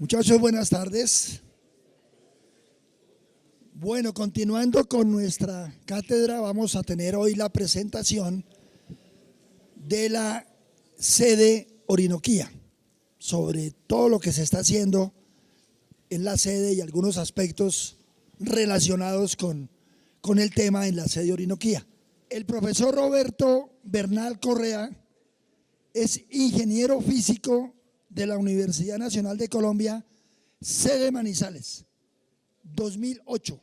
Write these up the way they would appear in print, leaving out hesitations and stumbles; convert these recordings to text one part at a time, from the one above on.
Muchachos, buenas tardes. Bueno, continuando con nuestra cátedra, vamos a tener hoy la presentación de la sede Orinoquía, sobre todo lo que se está haciendo en la sede y algunos aspectos relacionados con el tema en la sede Orinoquía. El profesor Roberto Bernal Correa es ingeniero físico de la Universidad Nacional de Colombia, sede Manizales, 2008.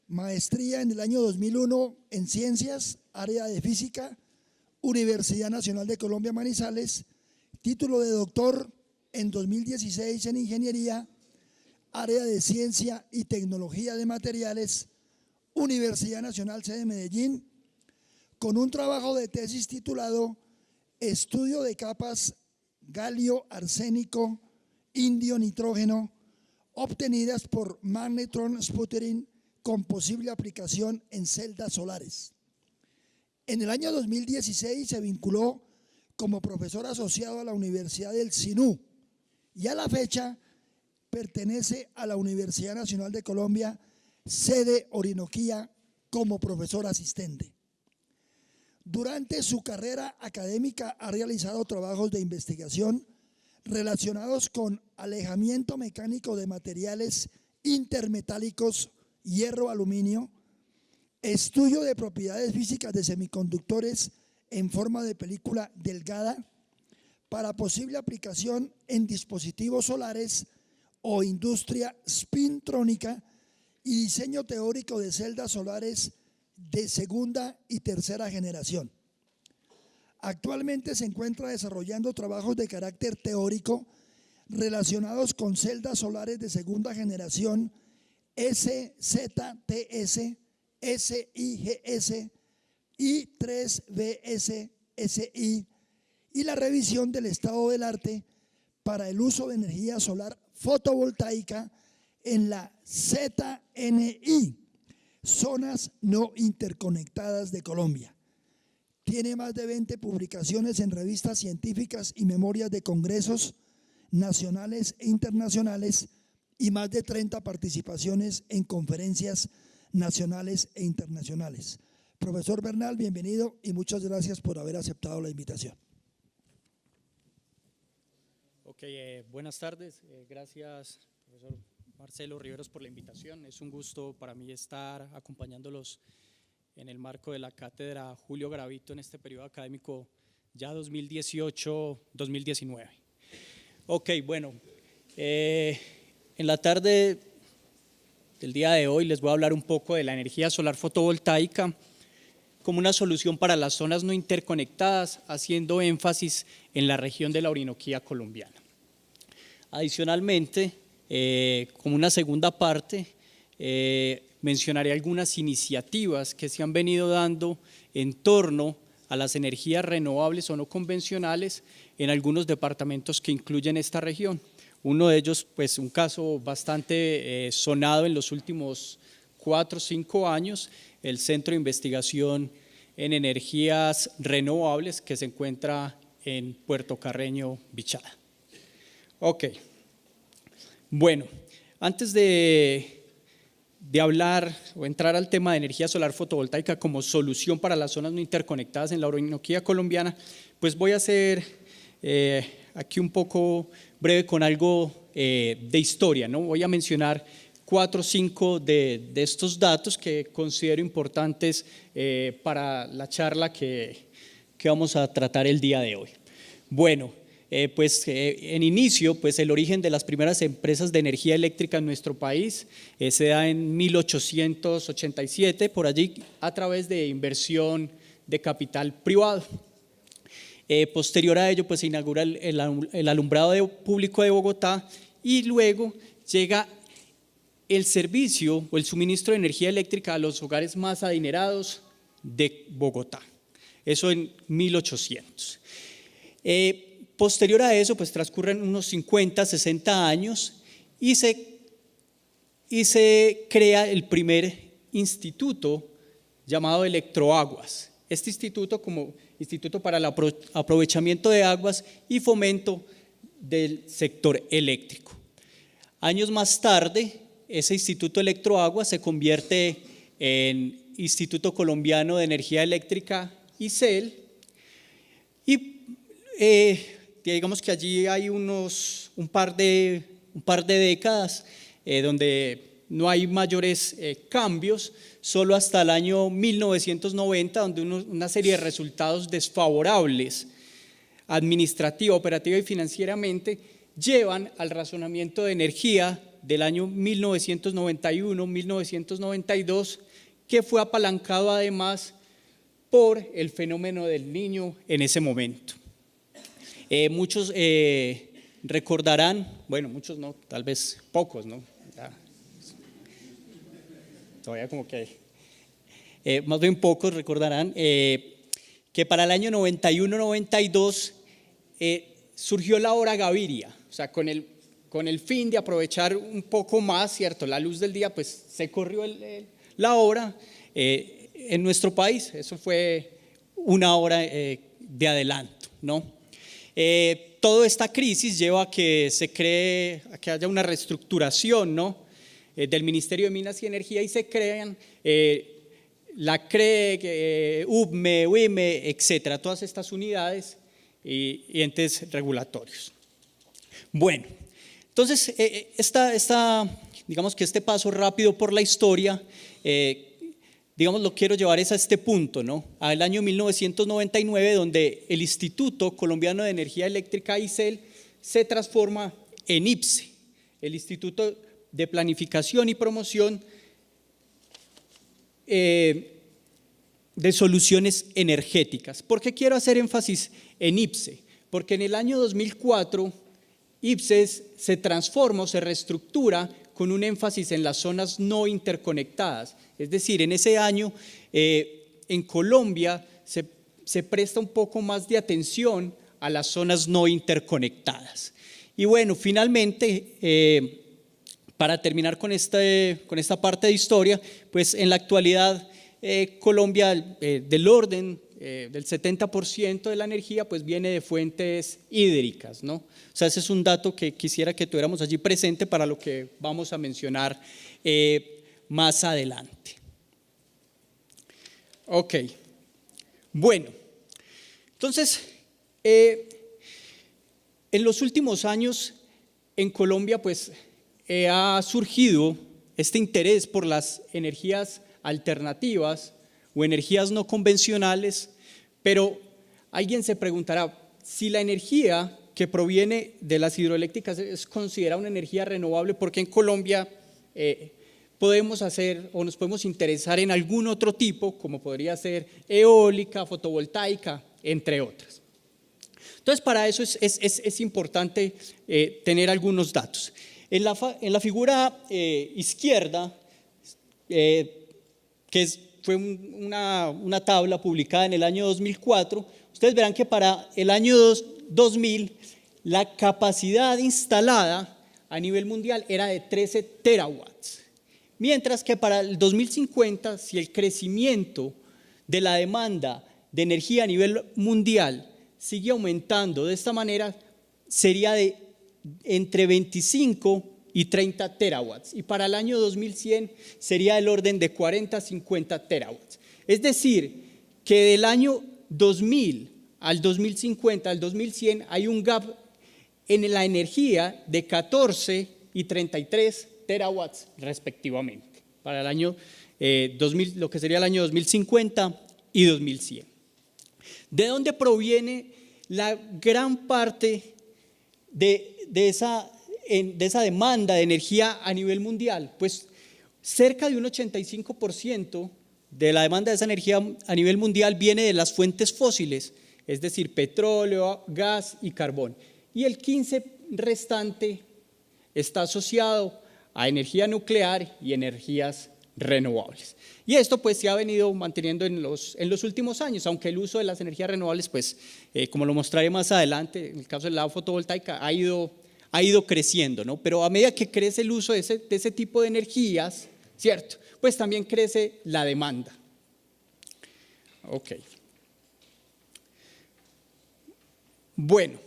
Maestría en el año 2001 en Ciencias, área de Física, Universidad Nacional de Colombia, Manizales. Título de doctor en 2016 en Ingeniería, área de Ciencia y Tecnología de Materiales, Universidad Nacional sede Medellín, con un trabajo de tesis titulado Estudio de capas galio arsénico indio nitrógeno obtenidas por magnetron sputtering con posible aplicación en celdas solares. En el año 2016 se vinculó como profesor asociado a la Universidad del Sinú y a la fecha pertenece a la Universidad Nacional de Colombia, sede Orinoquía, como profesor asistente. Durante su carrera académica ha realizado trabajos de investigación relacionados con alejamiento mecánico de materiales intermetálicos, hierro, aluminio, estudio de propiedades físicas de semiconductores en forma de película delgada para posible aplicación en dispositivos solares o industria spintrónica y diseño teórico de celdas solares de segunda y tercera generación. Actualmente se encuentra desarrollando trabajos de carácter teórico relacionados con celdas solares de segunda generación SZTS, SIGS y 3BS SI y la revisión del estado del arte para el uso de energía solar fotovoltaica en la ZNI, Zonas No Interconectadas de Colombia. Tiene más de 20 publicaciones en revistas científicas y memorias de congresos nacionales e internacionales y más de 30 participaciones en conferencias nacionales e internacionales. Profesor Bernal, bienvenido y muchas gracias por haber aceptado la invitación. Ok, buenas tardes. Gracias, profesor Marcelo Riveros, por la invitación. Es un gusto para mí estar acompañándolos en el marco de la cátedra Julio Garavito en este periodo académico ya 2018-2019. Ok, bueno, en la tarde del día de hoy les voy a hablar un poco de la energía solar fotovoltaica como una solución para las zonas no interconectadas, haciendo énfasis en la región de la Orinoquía colombiana. Adicionalmente, como una segunda parte, mencionaré algunas iniciativas que se han venido dando en torno a las energías renovables o no convencionales en algunos departamentos que incluyen esta región. Uno de ellos, pues un caso bastante sonado en los últimos 4 o 5 años, el Centro de Investigación en Energías Renovables que se encuentra en Puerto Carreño, Bichada. Ok, bueno, antes de hablar o entrar al tema de energía solar fotovoltaica como solución para las zonas no interconectadas en la Orinoquía colombiana, pues voy a ser aquí un poco breve con algo de historia, ¿no? Voy a mencionar 4 o 5 de estos datos que considero importantes para la charla que vamos a tratar el día de hoy. Bueno, en inicio, pues el origen de las primeras empresas de energía eléctrica en nuestro país se da en 1887, por allí a través de inversión de capital privado. Posterior a ello, pues se inaugura el alumbrado público de Bogotá y luego llega el servicio o el suministro de energía eléctrica a los hogares más adinerados de Bogotá. Eso en 1800. Posterior a eso, pues transcurren unos 50, 60 años y se crea el primer instituto llamado Electroaguas. Este instituto como Instituto para el Aprovechamiento de Aguas y Fomento del Sector Eléctrico. Años más tarde, ese Instituto Electroagua se convierte en Instituto Colombiano de Energía Eléctrica, ICEL, y digamos que allí hay un par de décadas donde no hay mayores cambios, solo hasta el año 1990, donde una serie de resultados desfavorables administrativa, operativa y financieramente llevan al razonamiento de energía del año 1991-1992, que fue apalancado además por el fenómeno del Niño en ese momento. Muchos recordarán, bueno, muchos no, tal vez pocos, ¿no? Todavía como que más bien pocos recordarán que para el año 91-92 surgió la hora Gaviria, o sea, con el fin de aprovechar un poco más, ¿cierto?, la luz del día, pues se corrió la hora en nuestro país. Eso fue una hora de adelanto, ¿no? Toda esta crisis lleva a que a que haya una reestructuración, ¿no?, del Ministerio de Minas y Energía, y se crean la CREG, UBME, WIME, etcétera, todas estas unidades y entes regulatorios. Bueno, entonces digamos que este paso rápido por la historia, digamos, lo quiero llevar a este punto, ¿no?, al año 1999, donde el Instituto Colombiano de Energía Eléctrica, ICEL, se transforma en IPSE, el Instituto de Planificación y Promoción de Soluciones Energéticas. ¿Por qué quiero hacer énfasis en IPSE? Porque en el año 2004 IPSE se transforma o se reestructura con un énfasis en las zonas no interconectadas. Es decir, en ese año en Colombia se presta un poco más de atención a las zonas no interconectadas. Y bueno, finalmente, para terminar con esta parte de historia, pues en la actualidad Colombia, del orden del 70% de la energía, pues viene de fuentes hídricas, ¿no? O sea, ese es un dato que quisiera que tuviéramos allí presente para lo que vamos a mencionar más adelante. Ok, bueno, entonces, en los últimos años en Colombia, pues ha surgido este interés por las energías alternativas o energías no convencionales, pero alguien se preguntará, si la energía que proviene de las hidroeléctricas es considerada una energía renovable, ¿por qué en Colombia podemos hacer o nos podemos interesar en algún otro tipo, como podría ser eólica, fotovoltaica, entre otras? Entonces, para eso es importante tener algunos datos. En la figura izquierda, fue una tabla publicada en el año 2004, ustedes verán que para el año 2000 la capacidad instalada a nivel mundial era de 13 terawatts, mientras que para el 2050, si el crecimiento de la demanda de energía a nivel mundial sigue aumentando de esta manera, sería de entre 25 y 30 terawatts, y para el año 2100 sería del orden de 40 a 50 terawatts. Es decir, que del año 2000 al 2050, al 2100, hay un gap en la energía de 14 y 33 terawatts respectivamente, para el año 2000, lo que sería el año 2050 y 2100. ¿De dónde proviene la gran parte de esa demanda de energía a nivel mundial? Pues cerca de un 85% de la demanda de esa energía a nivel mundial viene de las fuentes fósiles, es decir, petróleo, gas y carbón. Y el 15% restante está asociado a energía nuclear y energías renovables. Y esto pues se ha venido manteniendo en los últimos años, aunque el uso de las energías renovables, pues como lo mostraré más adelante, en el caso de la fotovoltaica ha ido creciendo, ¿no? Pero a medida que crece el uso de ese tipo de energías, ¿cierto?, pues también crece la demanda. Ok. Bueno,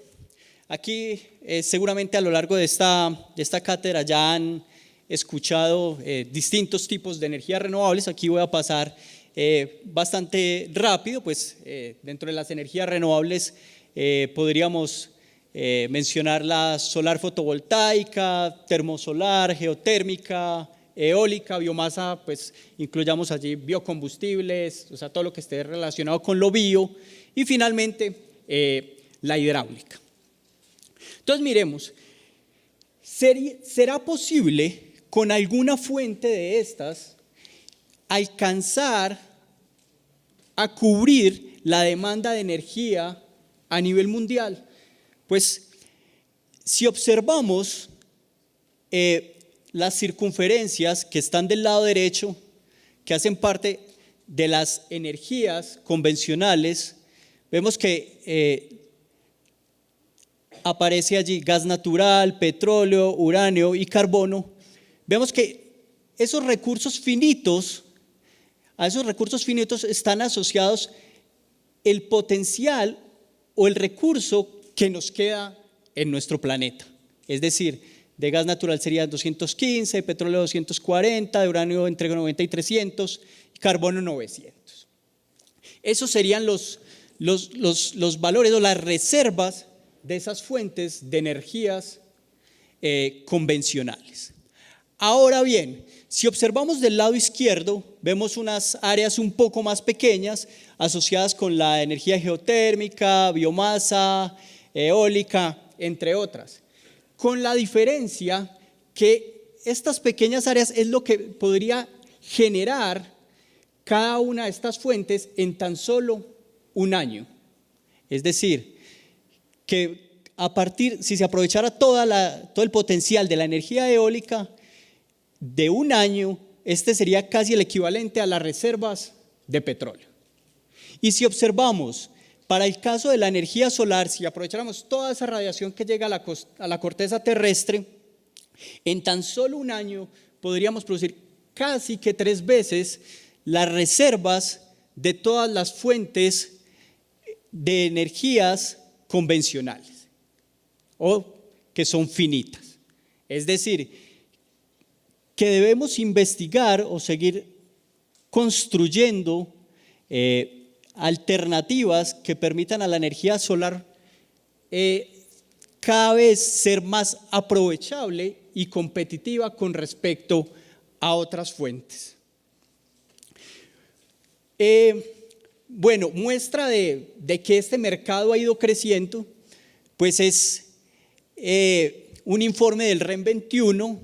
Aquí seguramente a lo largo de esta cátedra ya han escuchado distintos tipos de energías renovables. Aquí voy a pasar bastante rápido, pues dentro de las energías renovables podríamos mencionar la solar fotovoltaica, termosolar, geotérmica, eólica, biomasa, pues incluyamos allí biocombustibles, o sea, todo lo que esté relacionado con lo bio, y finalmente la hidráulica. Entonces miremos, ¿será posible con alguna fuente de estas alcanzar a cubrir la demanda de energía a nivel mundial? Pues si observamos las circunferencias que están del lado derecho, que hacen parte de las energías convencionales, vemos que aparece allí gas natural, petróleo, uranio y carbono. Vemos que esos recursos finitos, a esos recursos finitos están asociados el potencial o el recurso que nos queda en nuestro planeta. Es decir, de gas natural sería 215, de petróleo 240, de uranio entre 90 y 300, y carbono 900. Esos serían los valores o las reservas de esas fuentes de energías convencionales. Ahora bien, si observamos del lado izquierdo, vemos unas áreas un poco más pequeñas asociadas con la energía geotérmica, biomasa, eólica, entre otras, con la diferencia que estas pequeñas áreas es lo que podría generar cada una de estas fuentes en tan solo un año. Es decir, que si se aprovechara todo el potencial de la energía eólica, de un año, este sería casi el equivalente a las reservas de petróleo. Y si observamos, para el caso de la energía solar, si aprovecháramos toda esa radiación que llega a la corteza terrestre, en tan solo un año podríamos producir casi que 3 veces las reservas de todas las fuentes de energías convencionales o que son finitas. Es decir, que debemos investigar o seguir construyendo alternativas que permitan a la energía solar cada vez ser más aprovechable y competitiva con respecto a otras fuentes. Bueno, muestra de que este mercado ha ido creciendo, pues es un informe del REN 21,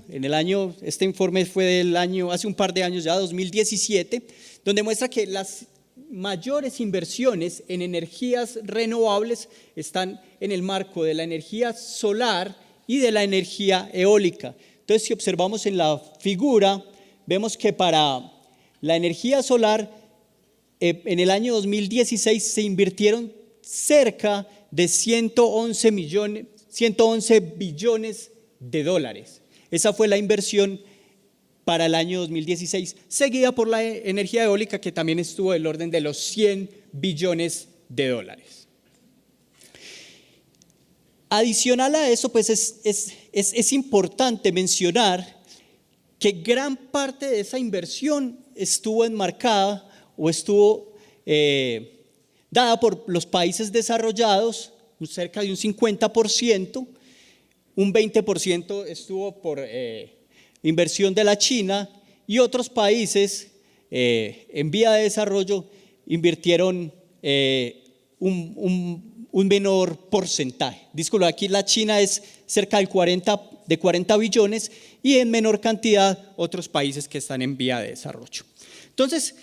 este informe fue del año, hace un par de años ya, 2017, donde muestra que las mayores inversiones en energías renovables están en el marco de la energía solar y de la energía eólica. Entonces, si observamos en la figura, vemos que para la energía solar, en el año 2016 se invirtieron cerca de 111 billones de dólares. Esa fue la inversión para el año 2016, seguida por la energía eólica, que también estuvo del orden de los 100 billones de dólares. Adicional a eso, pues es importante mencionar que gran parte de esa inversión estuvo enmarcada o estuvo dada por los países desarrollados, cerca de un 50%, un 20% estuvo por inversión de la China, y otros países en vía de desarrollo invirtieron un menor porcentaje. Disculpa, aquí la China es cerca de 40 billones y en menor cantidad otros países que están en vía de desarrollo. Entonces,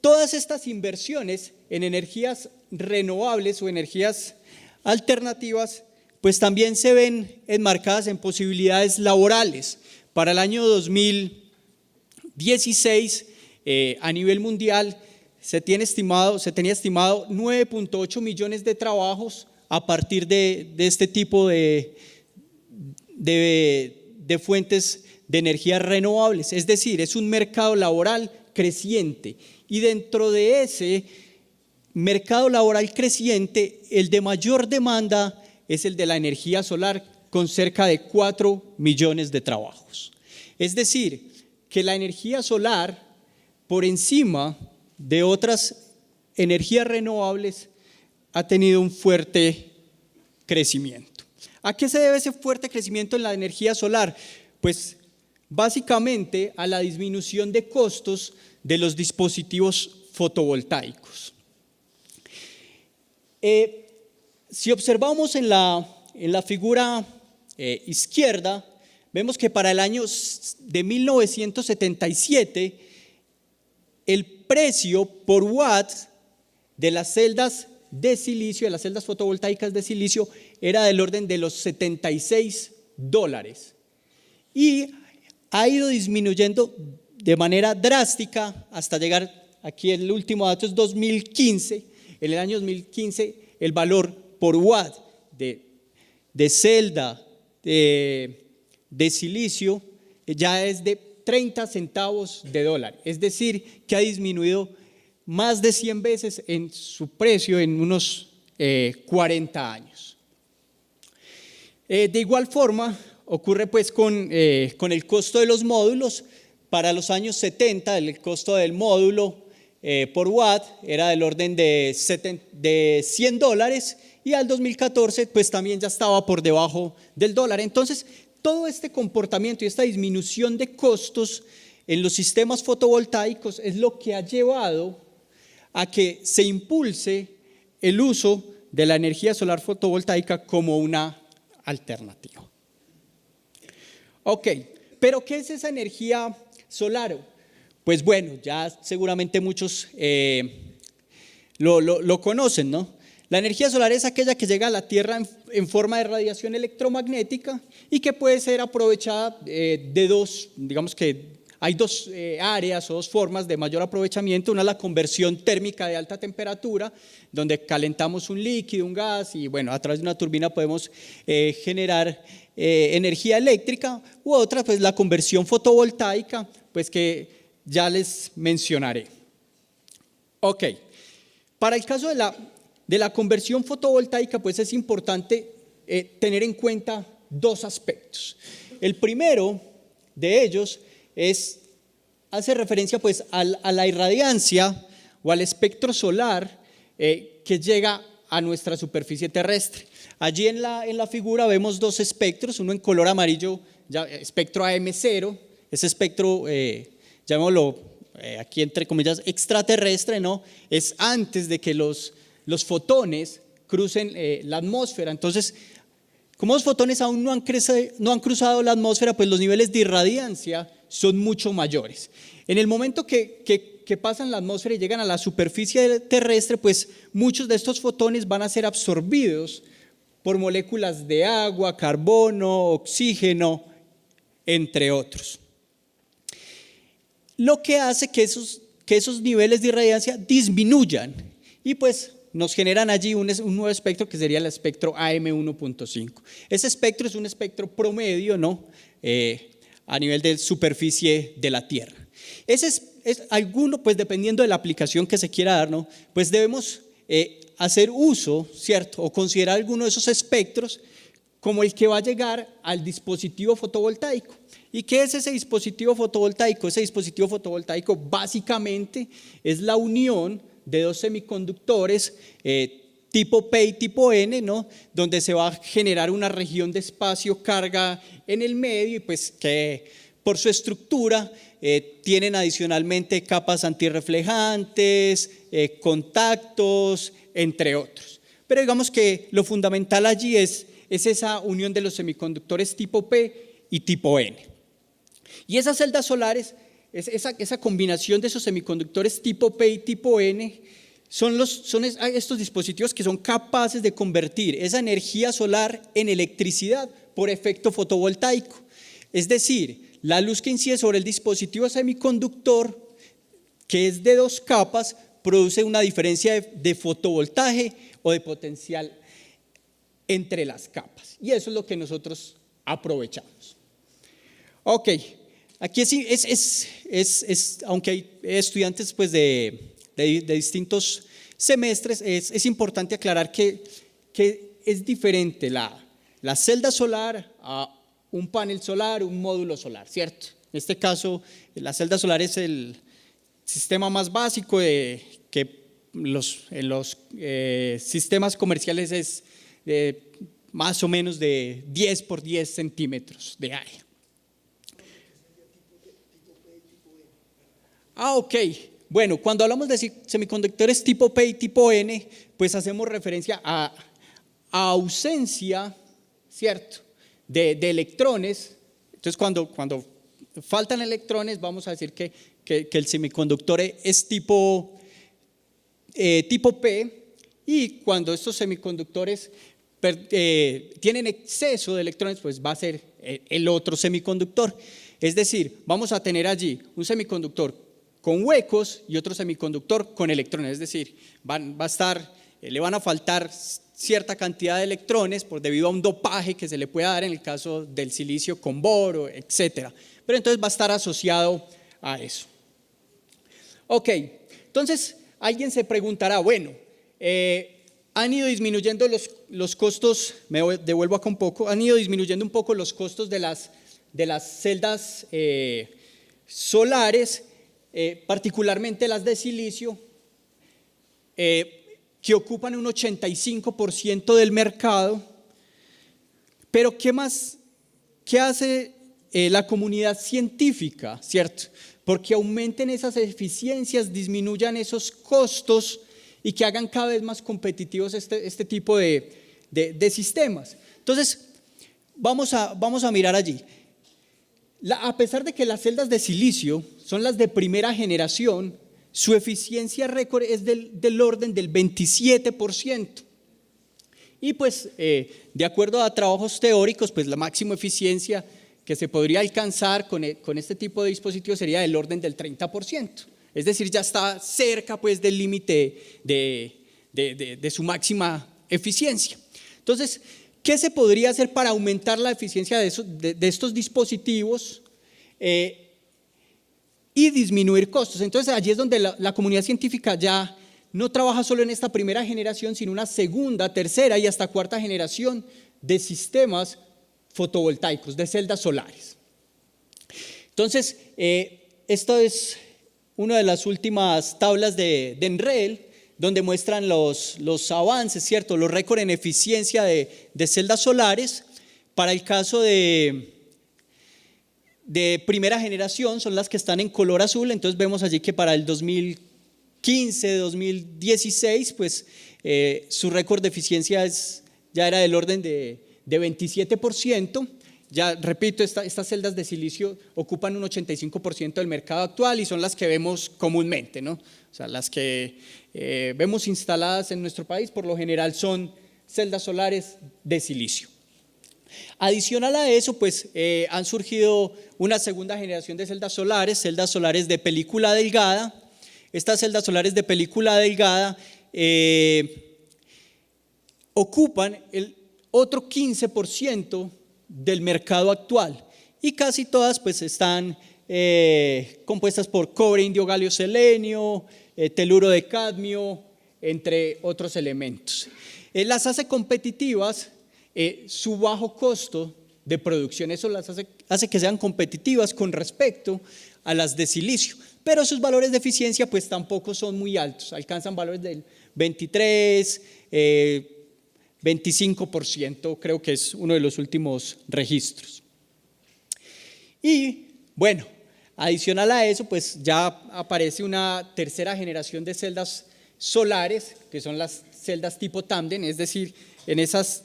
todas estas inversiones en energías renovables o energías alternativas, pues también se ven enmarcadas en posibilidades laborales. Para el año 2016, a nivel mundial, se tenía estimado 9.8 millones de trabajos a partir de este tipo de fuentes de energías renovables. Es decir, es un mercado laboral creciente, y dentro de ese mercado laboral creciente, el de mayor demanda es el de la energía solar, con cerca de 4 millones de trabajos. Es decir, que la energía solar, por encima de otras energías renovables, ha tenido un fuerte crecimiento. ¿A qué se debe ese fuerte crecimiento en la energía solar? Pues básicamente a la disminución de costos de los dispositivos fotovoltaicos. Si observamos en la figura izquierda, vemos que para el año de 1977 el precio por watt de las celdas de silicio, de las celdas fotovoltaicas de silicio, era del orden de los $76 y ha ido disminuyendo de manera drástica hasta llegar, aquí el último dato es 2015, en el año 2015 el valor por watt de celda de silicio ya es de 30 centavos de dólar, es decir, que ha disminuido más de 100 veces en su precio en unos 40 años. De igual forma, ocurre pues con el costo de los módulos. Para los años 70, el costo del módulo por watt era del orden de $100 y al 2014 pues también ya estaba por debajo del dólar. Entonces, todo este comportamiento y esta disminución de costos en los sistemas fotovoltaicos es lo que ha llevado a que se impulse el uso de la energía solar fotovoltaica como una alternativa. Ok, pero ¿qué es esa energía solar? Pues bueno, ya seguramente muchos lo conocen, ¿no? La energía solar es aquella que llega a la Tierra en forma de radiación electromagnética y que puede ser aprovechada de dos, digamos que hay dos áreas o dos formas de mayor aprovechamiento. Una es la conversión térmica de alta temperatura, donde calentamos un líquido, un gas y bueno, a través de una turbina podemos generar energía eléctrica, u otra pues la conversión fotovoltaica, pues que ya les mencionaré. Ok, para el caso de la conversión fotovoltaica pues es importante tener en cuenta dos aspectos. El primero de ellos hace referencia pues a la irradiancia o al espectro solar que llega a nuestra superficie terrestre. Allí en la figura vemos dos espectros, uno en color amarillo, espectro AM0, ese espectro, llamémoslo aquí entre comillas extraterrestre, ¿no? Es antes de que los fotones crucen la atmósfera. Entonces, como los fotones aún no han cruzado la atmósfera, pues los niveles de irradiancia son mucho mayores. En el momento que pasan la atmósfera y llegan a la superficie terrestre, pues muchos de estos fotones van a ser absorbidos por moléculas de agua, carbono, oxígeno, entre otros. Lo que hace que esos niveles de irradiancia disminuyan y pues nos generan allí un nuevo espectro que sería el espectro AM1.5. Ese espectro es un espectro promedio, ¿no? A nivel de superficie de la Tierra. Ese es alguno, pues dependiendo de la aplicación que se quiera dar, ¿no? Pues debemos hacer uso, ¿cierto? O considerar alguno de esos espectros como el que va a llegar al dispositivo fotovoltaico. ¿Y qué es ese dispositivo fotovoltaico? Ese dispositivo fotovoltaico básicamente es la unión de dos semiconductores tipo P y tipo N, ¿no? Donde se va a generar una región de espacio-carga en el medio y pues que por su estructura tienen adicionalmente capas antirreflejantes, contactos, entre otros. Pero digamos que lo fundamental allí es esa unión de los semiconductores tipo P y tipo N. Y esas celdas solares, esa combinación de esos semiconductores tipo P y tipo N, son estos dispositivos que son capaces de convertir esa energía solar en electricidad por efecto fotovoltaico. Es decir, la luz que incide sobre el dispositivo semiconductor, que es de dos capas, produce una diferencia de fotovoltaje o de potencial entre las capas. Y eso es lo que nosotros aprovechamos. Ok, aquí aunque hay estudiantes pues de distintos semestres, es importante aclarar que es diferente la celda solar a un panel solar, un módulo solar, ¿cierto? En este caso, la celda solar es el sistema más básico que en los sistemas comerciales es más o menos de 10 por 10 centímetros de área. Ok. Bueno, cuando hablamos de semiconductores tipo P y tipo N, pues hacemos referencia a ausencia, ¿cierto?, de electrones. Entonces, cuando faltan electrones, vamos a decir que el semiconductor es tipo P, y cuando estos semiconductores tienen exceso de electrones, pues va a ser el otro semiconductor. Es decir, vamos a tener allí un semiconductor con huecos y otro semiconductor con electrones, es decir, le van a faltar cierta cantidad de electrones debido a un dopaje que se le pueda dar en el caso del silicio con boro, etcétera. Pero entonces va a estar asociado a eso. Ok, entonces alguien se preguntará, bueno, han ido disminuyendo los costos, me devuelvo acá un poco, han ido disminuyendo un poco los costos de las celdas solares, particularmente las de silicio, que ocupan un 85% del mercado. Pero ¿qué hace la comunidad científica, cierto? Porque aumenten esas eficiencias, disminuyan esos costos y que hagan cada vez más competitivos este tipo de sistemas. Entonces, vamos a mirar allí. A pesar de que las celdas de silicio son las de primera generación, su eficiencia récord es del orden del 27%. Y pues, de acuerdo a trabajos teóricos, pues la máxima eficiencia que se podría alcanzar con este tipo de dispositivos sería del orden del 30%. Es decir, ya está cerca pues del límite de su máxima eficiencia. Entonces, ¿qué se podría hacer para aumentar la eficiencia de estos dispositivos y disminuir costos? Entonces, allí es donde la comunidad científica ya no trabaja solo en esta primera generación, sino una segunda, tercera y hasta cuarta generación de sistemas fotovoltaicos, de celdas solares. Entonces, esto es una de las últimas tablas de NREL, donde muestran los avances, ¿cierto? Los récords en eficiencia de celdas solares. Para el caso de primera generación son las que están en color azul. Entonces vemos allí que para el 2015, 2016, pues su récord de eficiencia ya era del orden de 27%. Ya repito, estas celdas de silicio ocupan un 85% del mercado actual y son las que vemos comúnmente, ¿no? O sea, las que vemos instaladas en nuestro país por lo general son celdas solares de silicio. Adicional a eso, pues han surgido una segunda generación de celdas solares de película delgada. Estas celdas solares de película delgada ocupan el otro 15% del mercado actual y casi todas pues están compuestas por cobre, indio, galio, selenio, teluro de cadmio, entre otros elementos. Las hace competitivas su bajo costo de producción, eso las hace que sean competitivas con respecto a las de silicio, pero sus valores de eficiencia pues tampoco son muy altos, alcanzan valores del 23, 25%, creo que es uno de los últimos registros. Y bueno, adicional a eso, pues ya aparece una tercera generación de celdas solares, que son las celdas tipo tándem, es decir, en esas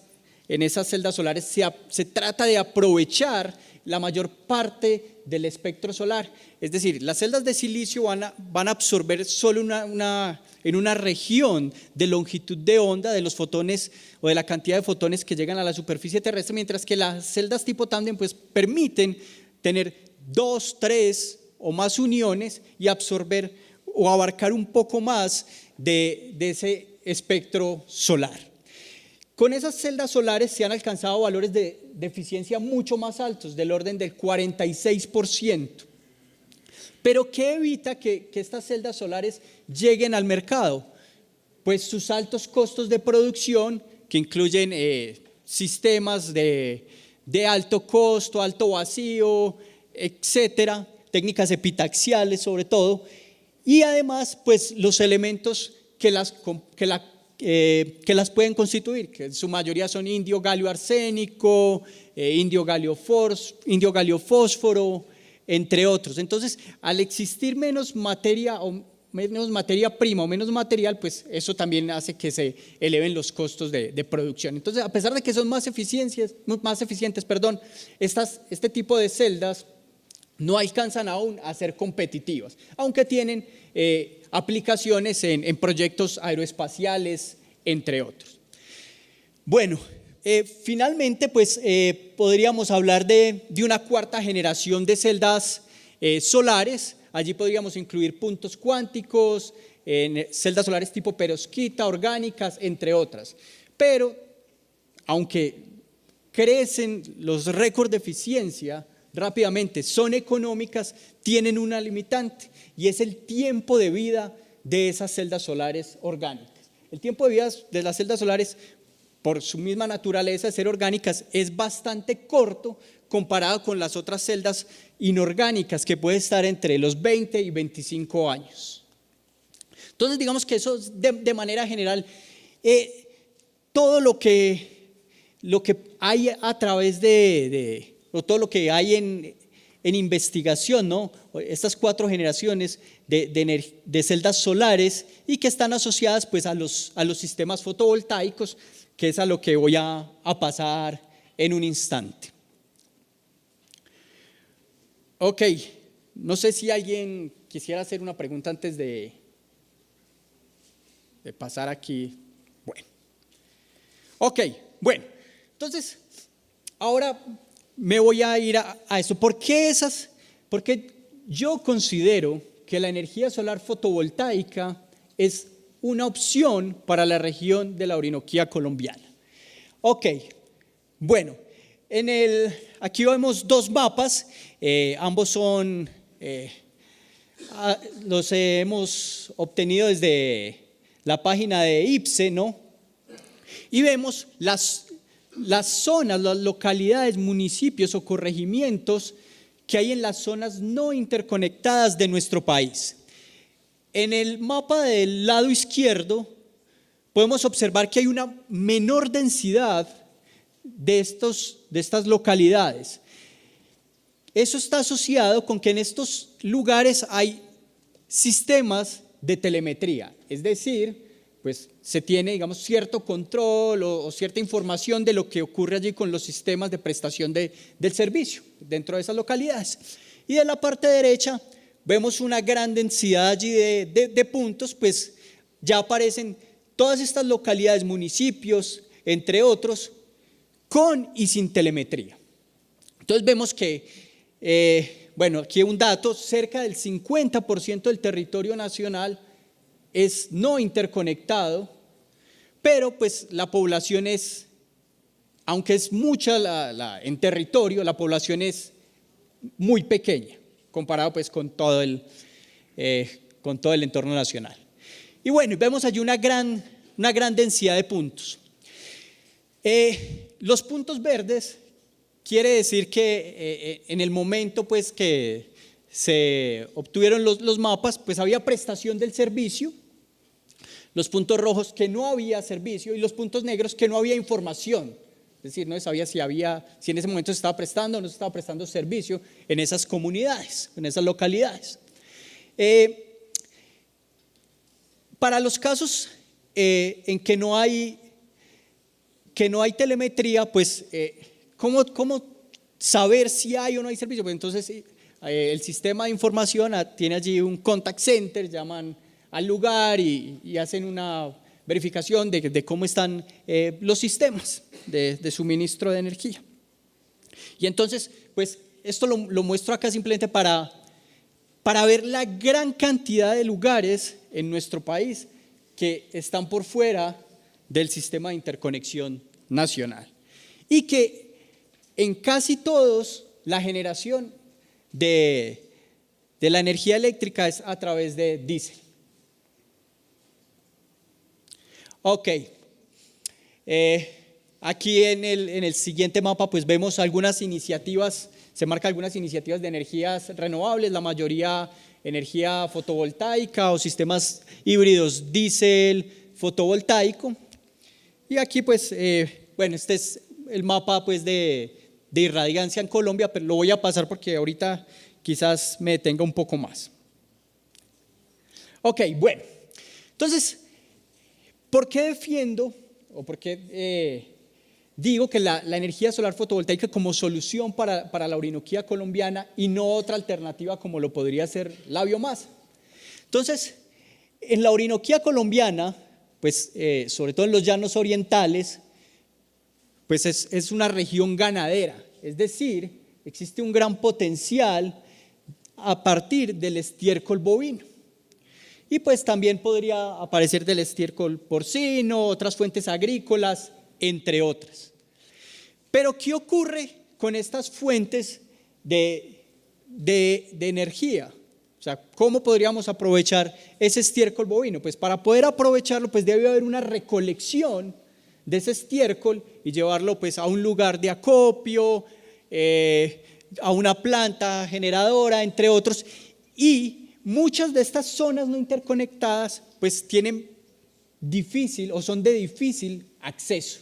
celdas solares se trata de aprovechar la mayor parte del espectro solar. Es decir, las celdas de silicio van a absorber solo en una región de longitud de onda de los fotones o de la cantidad de fotones que llegan a la superficie terrestre, mientras que las celdas tipo tándem pues permiten tener 2, 3 o más uniones y absorber o abarcar un poco más de ese espectro solar. Con esas celdas solares se han alcanzado valores de eficiencia mucho más altos, del orden del 46%. Pero ¿qué evita que estas celdas solares lleguen al mercado? Pues sus altos costos de producción que incluyen sistemas de alto costo, alto vacío, etcétera, técnicas epitaxiales sobre todo, y además pues los elementos que las pueden constituir, que en su mayoría son indio galio arsénico, indio galio fósforo, entre otros. Entonces, al existir menos materia prima o menos material, pues eso también hace que se eleven los costos de producción. Entonces, a pesar de que son más eficientes, este tipo de celdas no alcanzan aún a ser competitivas, aunque tienen aplicaciones en proyectos aeroespaciales, entre otros. Bueno, finalmente, pues podríamos hablar de una cuarta generación de celdas solares. Allí podríamos incluir puntos cuánticos, celdas solares tipo perovskita, orgánicas, entre otras. Pero, aunque crecen los récords de eficiencia rápidamente, son económicas, tienen una limitante, y es el tiempo de vida de esas celdas solares orgánicas. El tiempo de vida de las celdas solares, por su misma naturaleza de ser orgánicas, es bastante corto comparado con las otras celdas inorgánicas, que puede estar entre los 20 y 25 años. Entonces, digamos que eso de manera general, todo lo que hay a través o todo lo que hay en investigación, ¿no? Estas 4 generaciones de celdas solares, y que están asociadas pues a los sistemas fotovoltaicos, que es a lo que voy a pasar en un instante. Ok, no sé si alguien quisiera hacer una pregunta antes de pasar aquí. Bueno, ok, bueno, entonces ahora me voy a ir a eso. ¿Por qué yo considero que la energía solar fotovoltaica es una opción para la región de la Orinoquía colombiana? Ok, bueno, aquí vemos 2 mapas, ambos los hemos obtenido desde la página de IPCE, ¿no? Y vemos las zonas, las localidades, municipios o corregimientos que hay en las zonas no interconectadas de nuestro país. En el mapa del lado izquierdo podemos observar que hay una menor densidad de estas localidades. Eso está asociado con que en estos lugares hay sistemas de telemetría, es decir, pues se tiene, digamos, cierto control o cierta información de lo que ocurre allí con los sistemas de prestación del servicio dentro de esas localidades. Y de la parte derecha vemos una gran densidad allí de puntos, pues ya aparecen todas estas localidades, municipios, entre otros, con y sin telemetría. Entonces vemos que, bueno, aquí un dato, cerca del 50% del territorio nacional es no interconectado, pero pues la población aunque es mucha en territorio, la población es muy pequeña comparado pues con todo el entorno nacional. Y bueno, vemos allí una gran densidad de puntos. Los puntos verdes quiere decir que en el momento pues que se obtuvieron los mapas, pues había prestación del servicio. Los puntos rojos, que no había servicio, y los puntos negros, que no había información. Es decir, no se sabía si en ese momento se estaba prestando o no se estaba prestando servicio en esas comunidades, en esas localidades. Para los casos en que no hay telemetría, pues ¿cómo saber si hay o no hay servicio? Pues entonces el sistema de información tiene allí un contact center, llaman al lugar y hacen una verificación de cómo están los sistemas de suministro de energía. Y entonces, pues esto lo muestro acá simplemente para ver la gran cantidad de lugares en nuestro país que están por fuera del sistema de interconexión nacional, y que en casi todos la generación de la energía eléctrica es a través de diésel. Ok, Aquí en el siguiente mapa pues vemos algunas iniciativas, se marcan algunas iniciativas de energías renovables, la mayoría energía fotovoltaica o sistemas híbridos diésel fotovoltaico. Y aquí pues, bueno, este es el mapa pues de irradiancia en Colombia, pero lo voy a pasar porque ahorita quizás me detenga un poco más. Ok, bueno, entonces, ¿por qué defiendo o por qué digo que la energía solar fotovoltaica como solución para la Orinoquía colombiana y no otra alternativa como lo podría ser la biomasa? Entonces, en la Orinoquía colombiana, pues sobre todo en los llanos orientales, pues es una región ganadera, es decir, existe un gran potencial a partir del estiércol bovino. Y pues también podría aparecer del estiércol porcino, otras fuentes agrícolas, entre otras. Pero ¿qué ocurre con estas fuentes de energía? O sea, ¿cómo podríamos aprovechar ese estiércol bovino? Pues para poder aprovecharlo, pues debe haber una recolección de ese estiércol y llevarlo pues a un lugar de acopio, a una planta generadora, entre otros. Y muchas de estas zonas no interconectadas pues tienen difícil o son de difícil acceso.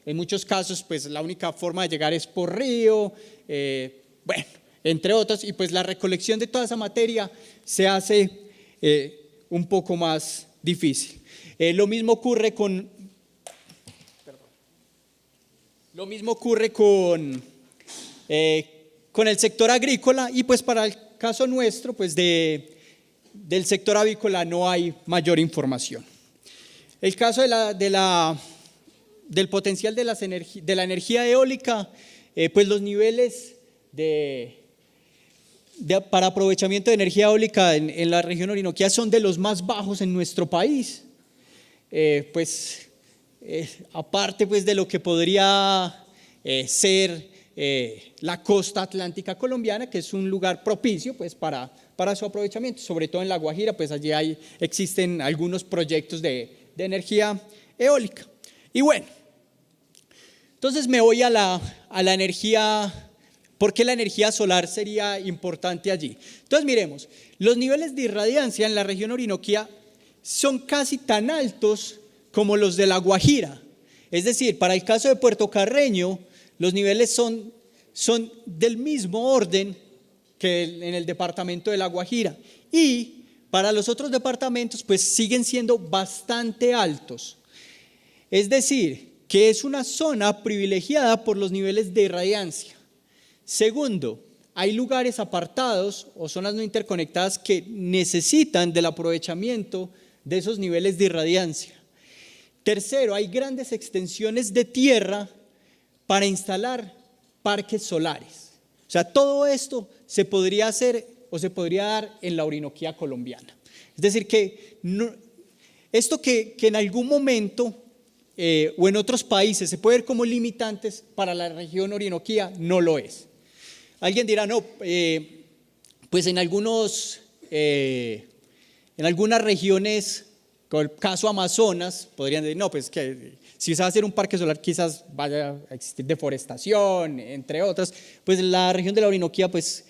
En muchos casos pues la única forma de llegar es por río, bueno, entre otros, y pues la recolección de toda esa materia se hace un poco más difícil. Lo mismo ocurre con el sector agrícola y pues para el caso nuestro pues del sector avícola no hay mayor información. El caso del potencial de la energía eólica, pues los niveles para aprovechamiento de energía eólica en la región Orinoquía son de los más bajos en nuestro país. Aparte pues de lo que podría ser la costa atlántica colombiana, que es un lugar propicio pues para su aprovechamiento, sobre todo en La Guajira, pues allí existen algunos proyectos de energía eólica. Y bueno, entonces me voy a la energía. ¿Por qué la energía solar sería importante allí? Entonces miremos, los niveles de irradiancia en la región Orinoquía son casi tan altos como los de La Guajira. Es decir, para el caso de Puerto Carreño, los niveles son del mismo orden que en el departamento de La Guajira. Y para los otros departamentos, pues siguen siendo bastante altos. Es decir, que es una zona privilegiada por los niveles de irradiancia. Segundo, hay lugares apartados o zonas no interconectadas que necesitan del aprovechamiento de esos niveles de irradiancia. Tercero, hay grandes extensiones de tierra para instalar parques solares. O sea, todo esto se podría hacer o se podría dar en la Orinoquía colombiana. Es decir, que esto que en algún momento o en otros países se puede ver como limitantes, para la región Orinoquía no lo es. Alguien dirá, no, pues en algunas regiones, como el caso Amazonas, podrían decir, no, pues que si se va a hacer un parque solar quizás vaya a existir deforestación, entre otras. Pues la región de la Orinoquía, pues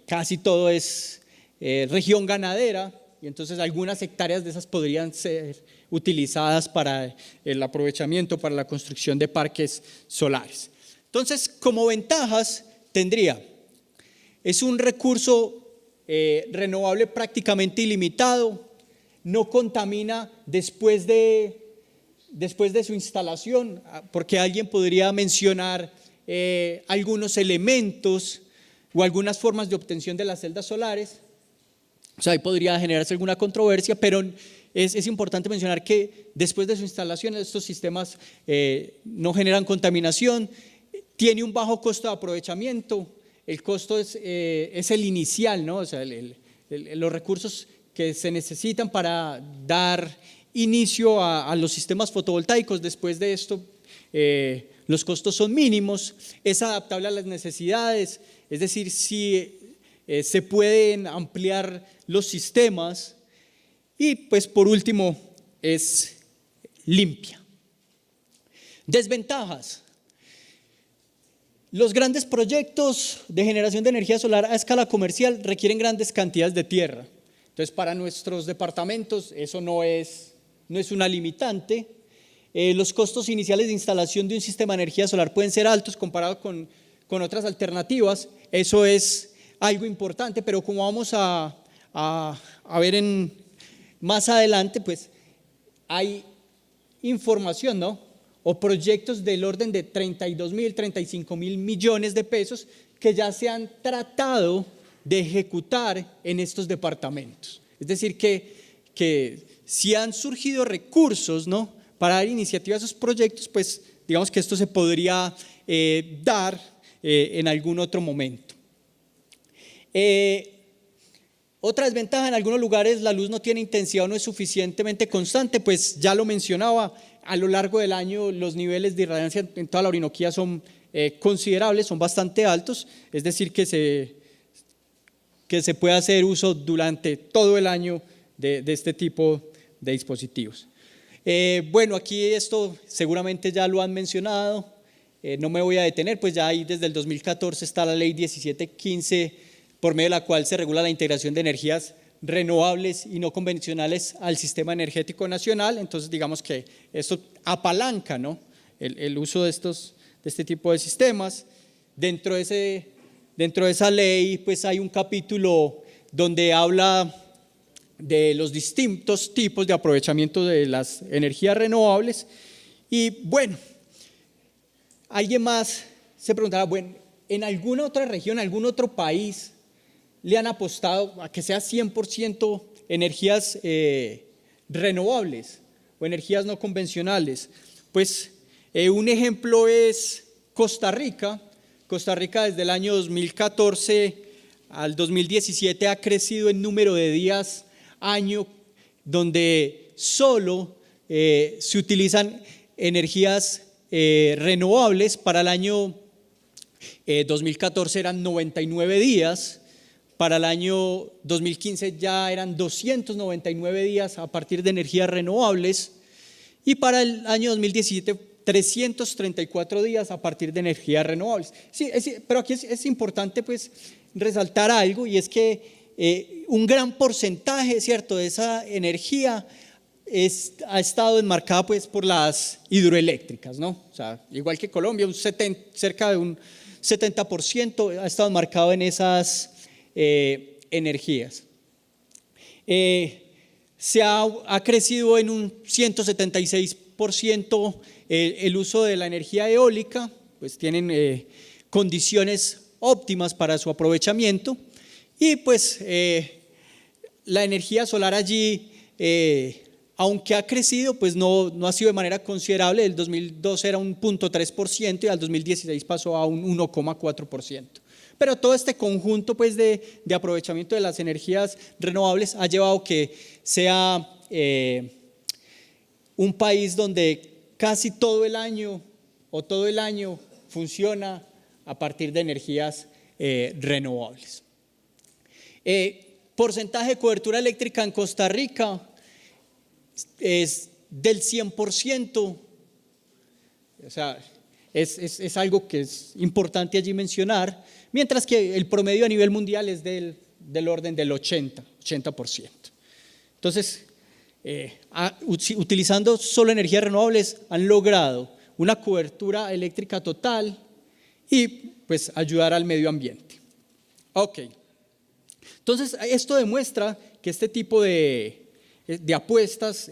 casi todo es región ganadera, y entonces algunas hectáreas de esas podrían ser utilizadas para el aprovechamiento, para la construcción de parques solares. Entonces, como ventajas tendría, es un recurso renovable prácticamente ilimitado, no contamina después de su instalación, porque alguien podría mencionar algunos elementos o algunas formas de obtención de las celdas solares. O sea, ahí podría generarse alguna controversia, pero es importante mencionar que después de su instalación estos sistemas no generan contaminación, tiene un bajo costo de aprovechamiento. El costo es el inicial, ¿no? O sea, los recursos que se necesitan para dar inicio a los sistemas fotovoltaicos. Después de esto, los costos son mínimos, es adaptable a las necesidades, es decir, si se pueden ampliar los sistemas. Y pues por último, es limpia. Desventajas. Los grandes proyectos de generación de energía solar a escala comercial requieren grandes cantidades de tierra. Entonces, para nuestros departamentos eso no es una limitante. Los costos iniciales de instalación de un sistema de energía solar pueden ser altos comparado con otras alternativas. Eso es algo importante, pero como vamos a ver más adelante, pues hay información, ¿no? O proyectos del orden de 32.000, 35.000 millones de pesos que ya se han tratado de ejecutar en estos departamentos. Es decir, que si han surgido recursos, ¿no?, para dar iniciativa a esos proyectos, pues digamos que esto se podría dar en algún otro momento. Otra desventaja: en algunos lugares la luz no tiene intensidad o no es suficientemente constante, pues ya lo mencionaba, a lo largo del año los niveles de irradiancia en toda la Orinoquía son considerables, son bastante altos, es decir que se puede hacer uso durante todo el año de este tipo de dispositivos. Bueno, aquí esto seguramente ya lo han mencionado, no me voy a detener, pues ya ahí desde el 2014 está la ley 1715, por medio de la cual se regula la integración de energías renovables y no convencionales al sistema energético nacional. Entonces digamos que esto apalanca, ¿no?, el uso de este tipo de sistemas. Dentro de esa ley pues hay un capítulo donde habla de los distintos tipos de aprovechamiento de las energías renovables. Y bueno, alguien más se preguntará, bueno, ¿en alguna otra región, algún otro país le han apostado a que sea 100% energías renovables o energías no convencionales? Pues un ejemplo es Costa Rica. Costa Rica desde el año 2014 al 2017 ha crecido en número de días año donde solo se utilizan energías renovables. Para el año 2014 eran 99 días. Para el año 2015 ya eran 299 días a partir de energías renovables, y para el año 2017 334 días a partir de energías renovables. Sí, pero aquí es importante pues resaltar algo, y es que un gran porcentaje, ¿cierto?, de esa energía ha estado enmarcada pues por las hidroeléctricas, ¿no? O sea, igual que Colombia, cerca de un 70% ha estado enmarcado en esas energías. Se ha crecido en un 176% el uso de la energía eólica, pues tienen condiciones óptimas para su aprovechamiento, y pues la energía solar allí, aunque ha crecido, pues no ha sido de manera considerable. El 2012 era un 0.3% y al 2016 pasó a un 1,4%. Pero todo este conjunto pues de aprovechamiento de las energías renovables ha llevado que sea un país donde casi todo el año funciona a partir de energías renovables. Porcentaje de cobertura eléctrica en Costa Rica es del 100%, o sea, es algo que es importante allí mencionar, mientras que el promedio a nivel mundial es del orden del 80%. Entonces, utilizando solo energías renovables han logrado una cobertura eléctrica total y pues ayudar al medio ambiente. Ok, entonces esto demuestra que este tipo de apuestas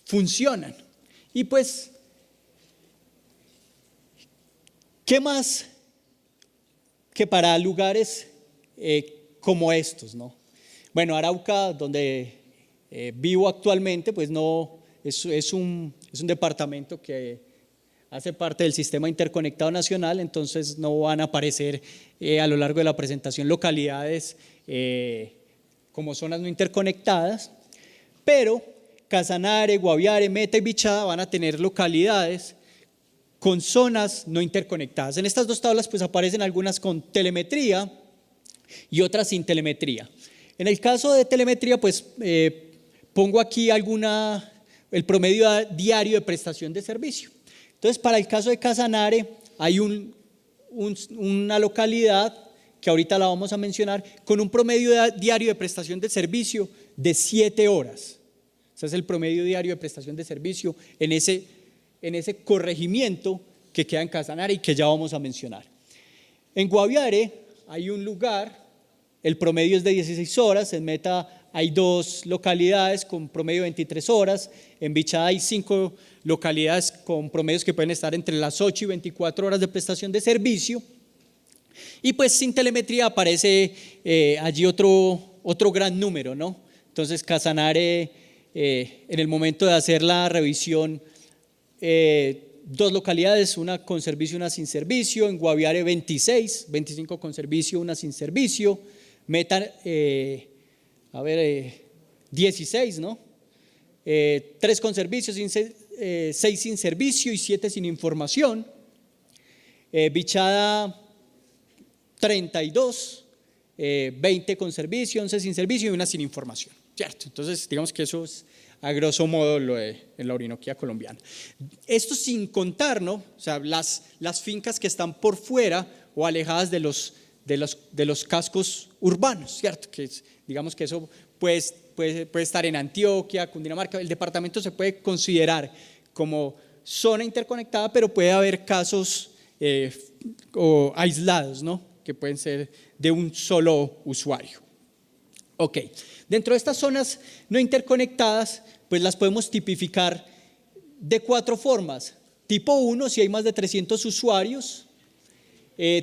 funcionan. Y pues, ¿qué más que para lugares como estos, ¿no? Bueno, Arauca, donde vivo actualmente, pues no es un departamento que hace parte del Sistema Interconectado Nacional, entonces no van a aparecer a lo largo de la presentación localidades como zonas no interconectadas, pero Casanare, Guaviare, Meta y Bichada van a tener localidades con zonas no interconectadas. En estas dos tablas pues aparecen algunas con telemetría y otras sin telemetría. En el caso de telemetría pues pongo aquí el promedio diario de prestación de servicio. Entonces, para el caso de Casanare, hay una localidad que ahorita la vamos a mencionar, con un promedio diario de prestación de servicio de 7 horas. Ese es el promedio diario de prestación de servicio en ese corregimiento que queda en Casanare y que ya vamos a mencionar. En Guaviare hay un lugar, el promedio es de 16 horas, en Meta hay 2 localidades con promedio de 23 horas, en Bichada hay 5 localidades con promedios que pueden estar entre las 8 y 24 horas de prestación de servicio. Y pues sin telemetría aparece allí otro gran número, ¿no? Entonces Casanare, en el momento de hacer la revisión, 2 localidades, una con servicio y una sin servicio. En Guaviare 25 con servicio, una sin servicio. Meta, 16, ¿no? 3 con servicio, 6 sin servicio y 7 sin información. Bichada 32, 20 con servicio, 11 sin servicio y una sin información, ¿cierto? Entonces, digamos que eso es a grosso modo en la Orinoquía colombiana. Esto sin contar, ¿no? O sea, las fincas que están por fuera o alejadas de los cascos urbanos, ¿cierto? Que digamos que eso puede estar en Antioquia, Cundinamarca. El departamento se puede considerar como zona interconectada, pero puede haber casos o aislados, ¿no? Que pueden ser de un solo usuario. Ok, dentro de estas zonas no interconectadas, pues las podemos tipificar de 4 formas. Tipo 1, si hay más de 300 usuarios.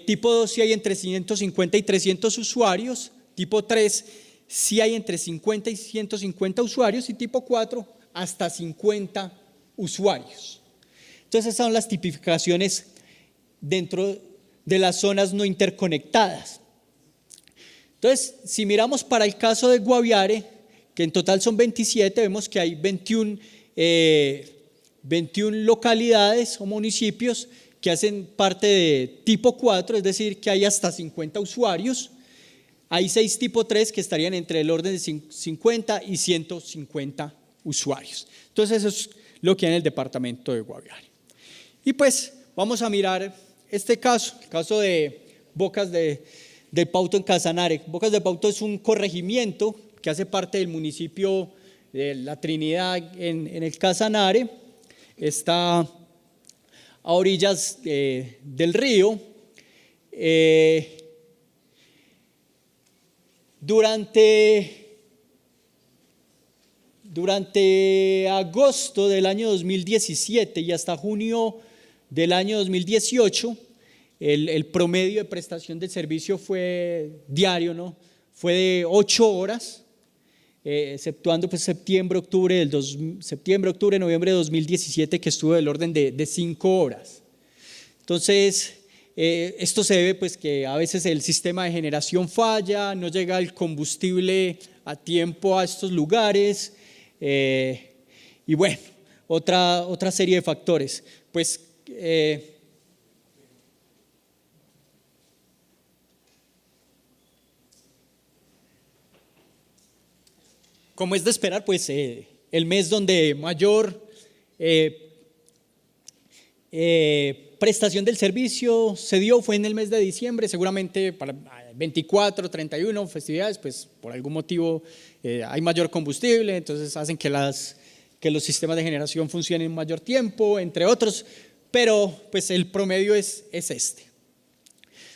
Tipo 2, si hay entre 150 y 300 usuarios. Tipo 3, si hay entre 50 y 150 usuarios. Y tipo 4, hasta 50 usuarios. Entonces, esas son las tipificaciones dentro de las zonas no interconectadas. Entonces, si miramos para el caso de Guaviare, que en total son 27, vemos que hay 21 localidades o municipios que hacen parte de tipo 4, es decir, que hay hasta 50 usuarios. Hay 6 tipo 3 que estarían entre el orden de 50 y 150 usuarios. Entonces, eso es lo que hay en el departamento de Guaviare. Y pues vamos a mirar este caso, el caso de Bocas de Pauto en Casanare. Bocas de Pauto es un corregimiento que hace parte del municipio de La Trinidad en el Casanare. Está a orillas del río. Durante agosto del año 2017 y hasta junio del año 2018, el promedio de prestación de servicio fue diario, ¿no? Fue de 8 horas, exceptuando pues septiembre, octubre, noviembre de 2017, que estuvo del orden de 5 horas. Entonces, esto se debe pues que a veces el sistema de generación falla, no llega el combustible a tiempo a estos lugares, y bueno, otra serie de factores. Pues como es de esperar, pues el mes donde mayor prestación del servicio se dio fue en el mes de diciembre, seguramente para 24, 31 festividades, pues por algún motivo hay mayor combustible, entonces hacen que los sistemas de generación funcionen mayor tiempo, entre otros, pero pues el promedio es este.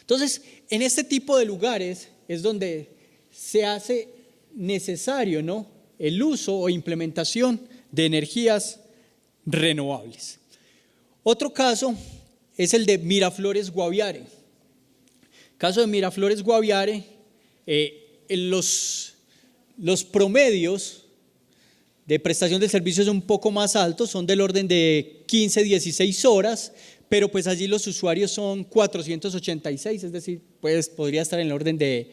Entonces, en este tipo de lugares es donde se hace necesario, ¿no?, el uso o implementación de energías renovables. Otro caso es el de Miraflores Guaviare. El caso de Miraflores Guaviare, los promedios de prestación de servicios son un poco más altos, son del orden de 15, 16 horas, pero pues allí los usuarios son 486, es decir, pues podría estar en el orden de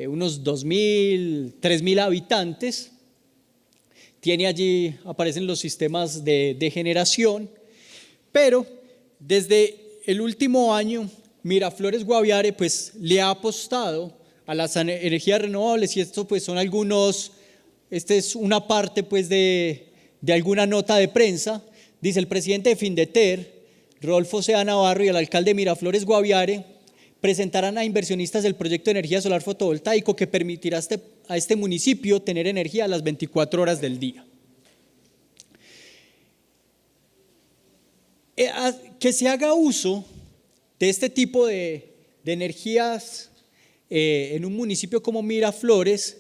unos 2.000, 3.000 habitantes. Tiene allí, aparecen los sistemas de generación, pero desde el último año Miraflores Guaviare pues le ha apostado a las energías renovables, y esto pues son esta es una parte pues de alguna nota de prensa. Dice: el presidente de Findeter Rodolfo Sea Navarro y el alcalde de Miraflores, Guaviare, presentarán a inversionistas el proyecto de energía solar fotovoltaico que permitirá a este municipio tener energía a las 24 horas del día. Que se haga uso de este tipo de energías en un municipio como Miraflores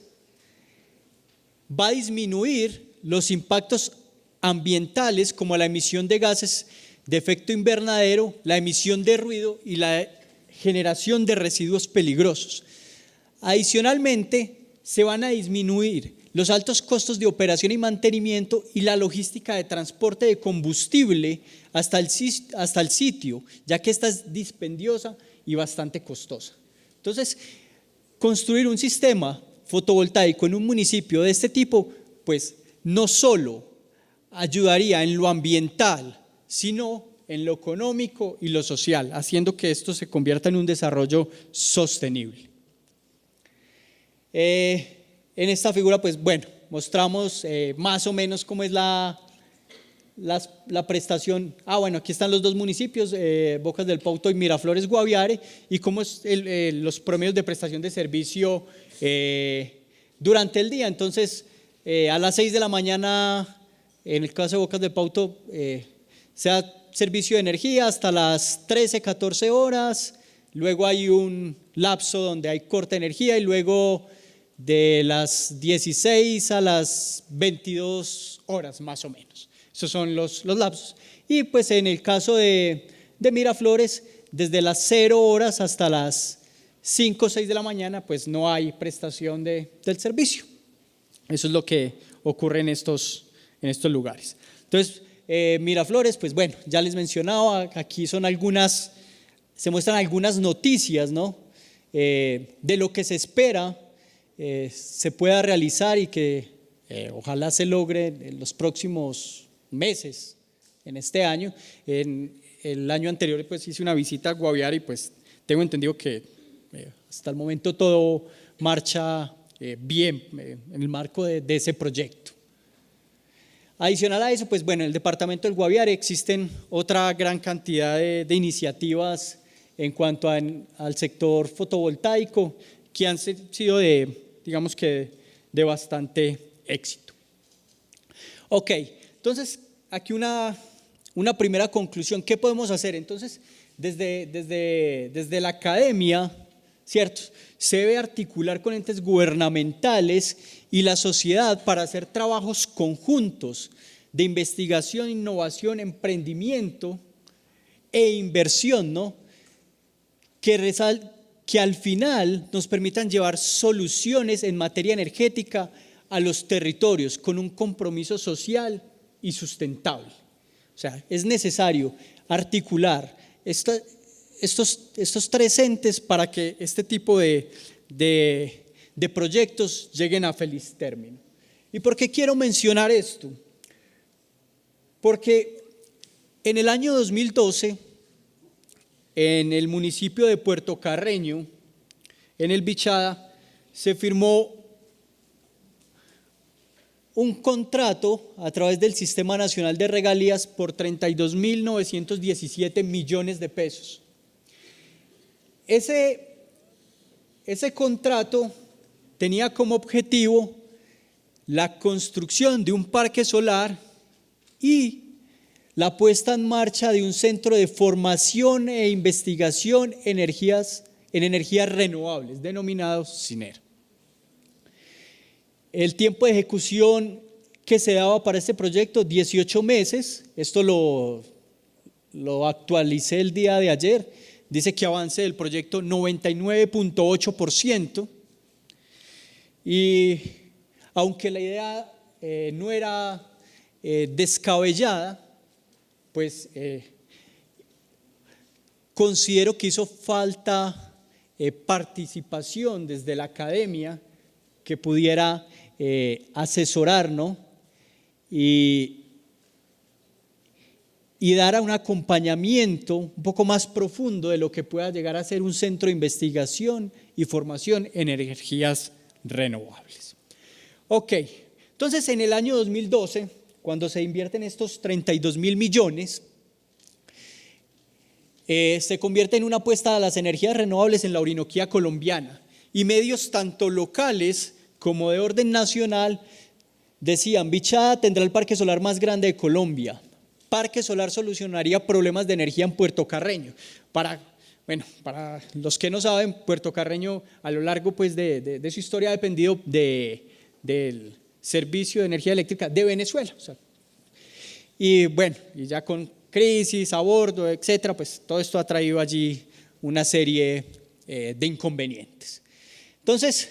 va a disminuir los impactos ambientales como la emisión de gases de efecto invernadero, la emisión de ruido y la generación de residuos peligrosos. Adicionalmente, se van a disminuir los altos costos de operación y mantenimiento y la logística de transporte de combustible hasta el sitio, ya que esta es dispendiosa y bastante costosa. Entonces, construir un sistema fotovoltaico en un municipio de este tipo, pues no solo ayudaría en lo ambiental, sino en lo económico y lo social, haciendo que esto se convierta en un desarrollo sostenible. En esta figura, pues bueno, mostramos más o menos cómo es la prestación. Bueno, aquí están los dos municipios, Bocas del Pauto y Miraflores, Guaviare, y cómo es los promedios de prestación de servicio durante el día. Entonces, a las 6 de la mañana, en el caso de Bocas del Pauto, se da servicio de energía hasta las 13, 14 horas, luego hay un lapso donde hay corta energía y luego de las 16 a las 22 horas más o menos. Esos son los lapsos. Y pues en el caso de Miraflores, desde las 0 horas hasta las 5 o 6 de la mañana, pues no hay prestación del servicio. Eso es lo que ocurre en estos lugares. Entonces, Miraflores, pues bueno, ya les mencionaba, aquí se muestran algunas noticias, ¿no? De lo que se espera se pueda realizar y que ojalá se logre en los próximos meses, en este año. En el año anterior pues hice una visita a Guaviare y pues tengo entendido que hasta el momento todo marcha bien en el marco de ese proyecto. Adicional a eso, pues bueno, en el departamento del Guaviare existen otra gran cantidad de iniciativas en cuanto al sector fotovoltaico que han sido digamos que de bastante éxito. Ok, entonces aquí una primera conclusión. ¿Qué podemos hacer? Entonces, desde la academia, ¿cierto? Se debe articular con entes gubernamentales y la sociedad para hacer trabajos conjuntos de investigación, innovación, emprendimiento e inversión, ¿no? Que al final nos permitan llevar soluciones en materia energética a los territorios con un compromiso social y sustentable. O sea, es necesario articular estos tres entes para que este tipo de proyectos lleguen a feliz término. ¿Y por qué quiero mencionar esto? Porque en el año 2012, en el municipio de Puerto Carreño, en el Bichada, se firmó un contrato a través del Sistema Nacional de Regalías por 32.917 millones de pesos. Ese contrato tenía como objetivo la construcción de un parque solar y la puesta en marcha de un centro de formación e investigación en energías renovables, denominado CINER. El tiempo de ejecución que se daba para este proyecto, 18 meses, esto lo actualicé el día de ayer, dice que avance del proyecto 99.8%, y aunque la idea no era descabellada, pues considero que hizo falta participación desde la academia que pudiera asesorar, ¿no? y dar un acompañamiento un poco más profundo de lo que pueda llegar a ser un centro de investigación y formación en energías renovables. Ok, entonces en el año 2012, cuando se invierten estos 32.000 millones, se convierte en una apuesta a las energías renovables en la Orinoquía colombiana, y medios tanto locales como de orden nacional decían: Bichada tendrá el parque solar más grande de Colombia. Parque solar solucionaría problemas de energía en Puerto Carreño. Para los que no saben, Puerto Carreño a lo largo pues, de su historia ha dependido del servicio de energía eléctrica de Venezuela. O sea, y ya con crisis a bordo, etcétera, pues todo esto ha traído allí una serie de inconvenientes. Entonces,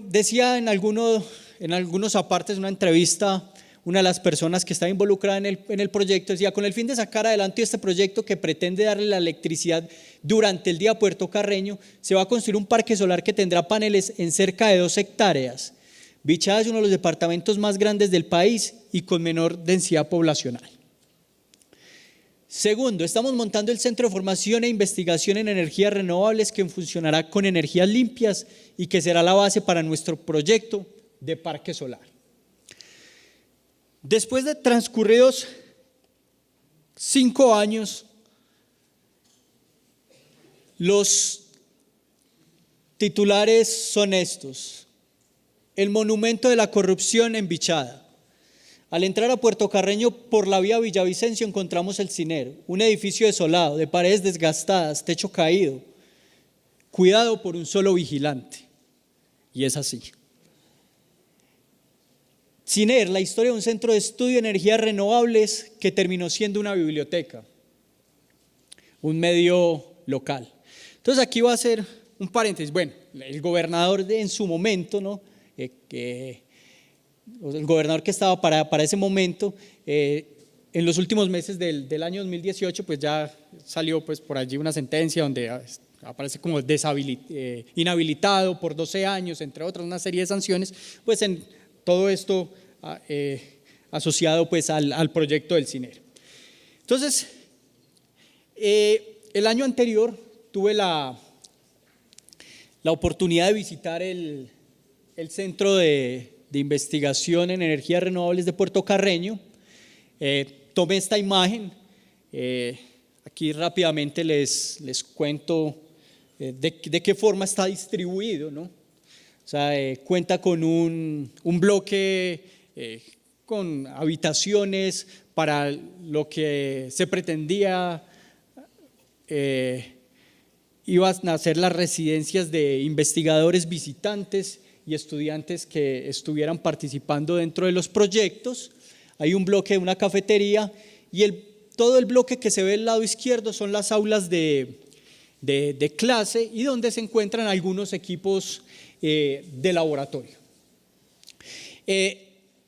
decía en algunos apartes de una entrevista, una de las personas que está involucrada en el proyecto, decía: con el fin de sacar adelante este proyecto que pretende darle la electricidad durante el día a Puerto Carreño, se va a construir un parque solar que tendrá paneles en cerca de 2 hectáreas. Bichada es uno de los departamentos más grandes del país y con menor densidad poblacional. Segundo, estamos montando el Centro de Formación e Investigación en Energías Renovables, que funcionará con energías limpias y que será la base para nuestro proyecto de parque solar. Después de transcurridos 5 años, los titulares son estos: el monumento de la corrupción en Bichada. Al entrar a Puerto Carreño por la vía Villavicencio encontramos el Cinero, un edificio desolado, de paredes desgastadas, techo caído, cuidado por un solo vigilante. Y es así. CINER, la historia de un centro de estudio de energías renovables que terminó siendo una biblioteca, un medio local. Entonces aquí va a ser un paréntesis. Bueno, el gobernador en su momento, ¿no? El gobernador que estaba para ese momento, en los últimos meses del año 2018, pues ya salió pues por allí una sentencia donde aparece como inhabilitado por 12 años, entre otras una serie de sanciones, pues en todo esto asociado pues al proyecto del CINER. Entonces, el año anterior tuve la oportunidad de visitar el Centro de Investigación en Energías Renovables de Puerto Carreño. Tomé esta imagen, aquí rápidamente les cuento de qué forma está distribuido, ¿no? O sea, cuenta con un bloque con habitaciones para lo que se pretendía iban a ser las residencias de investigadores visitantes y estudiantes que estuvieran participando dentro de los proyectos. Hay un bloque de una cafetería y todo el bloque que se ve del lado izquierdo son las aulas de clase y donde se encuentran algunos equipos de laboratorio.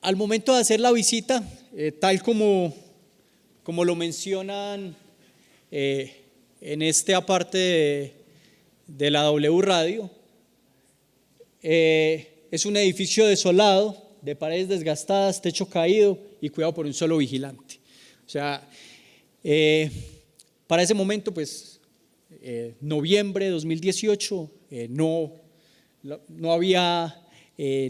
Al momento de hacer la visita, tal como lo mencionan en este aparte de la W Radio, es un edificio desolado, de paredes desgastadas, techo caído y cuidado por un solo vigilante. O sea, para ese momento, pues, noviembre de 2018, no había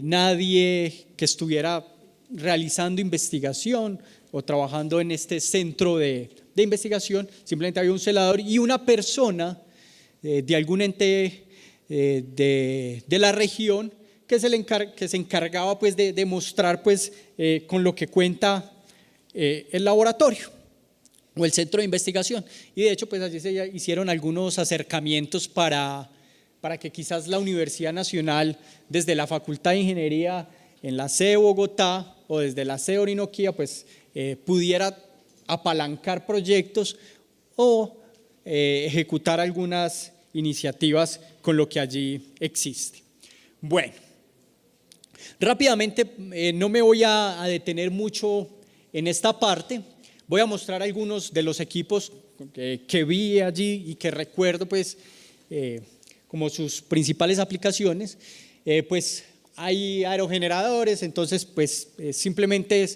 nadie que estuviera realizando investigación o trabajando en este centro de investigación. Simplemente había un celador y una persona de algún ente de la región que se encargaba pues de mostrar pues con lo que cuenta el laboratorio o el centro de investigación. Y de hecho pues allí se hicieron algunos acercamientos para que quizás la Universidad Nacional, desde la Facultad de Ingeniería en la sede de Bogotá o desde la sede de Orinoquía, pues pudiera apalancar proyectos o ejecutar algunas iniciativas con lo que allí existe. Bueno, rápidamente, no me voy a detener mucho en esta parte. Voy a mostrar algunos de los equipos que vi allí y que recuerdo pues como sus principales aplicaciones. Pues hay aerogeneradores, entonces pues simplemente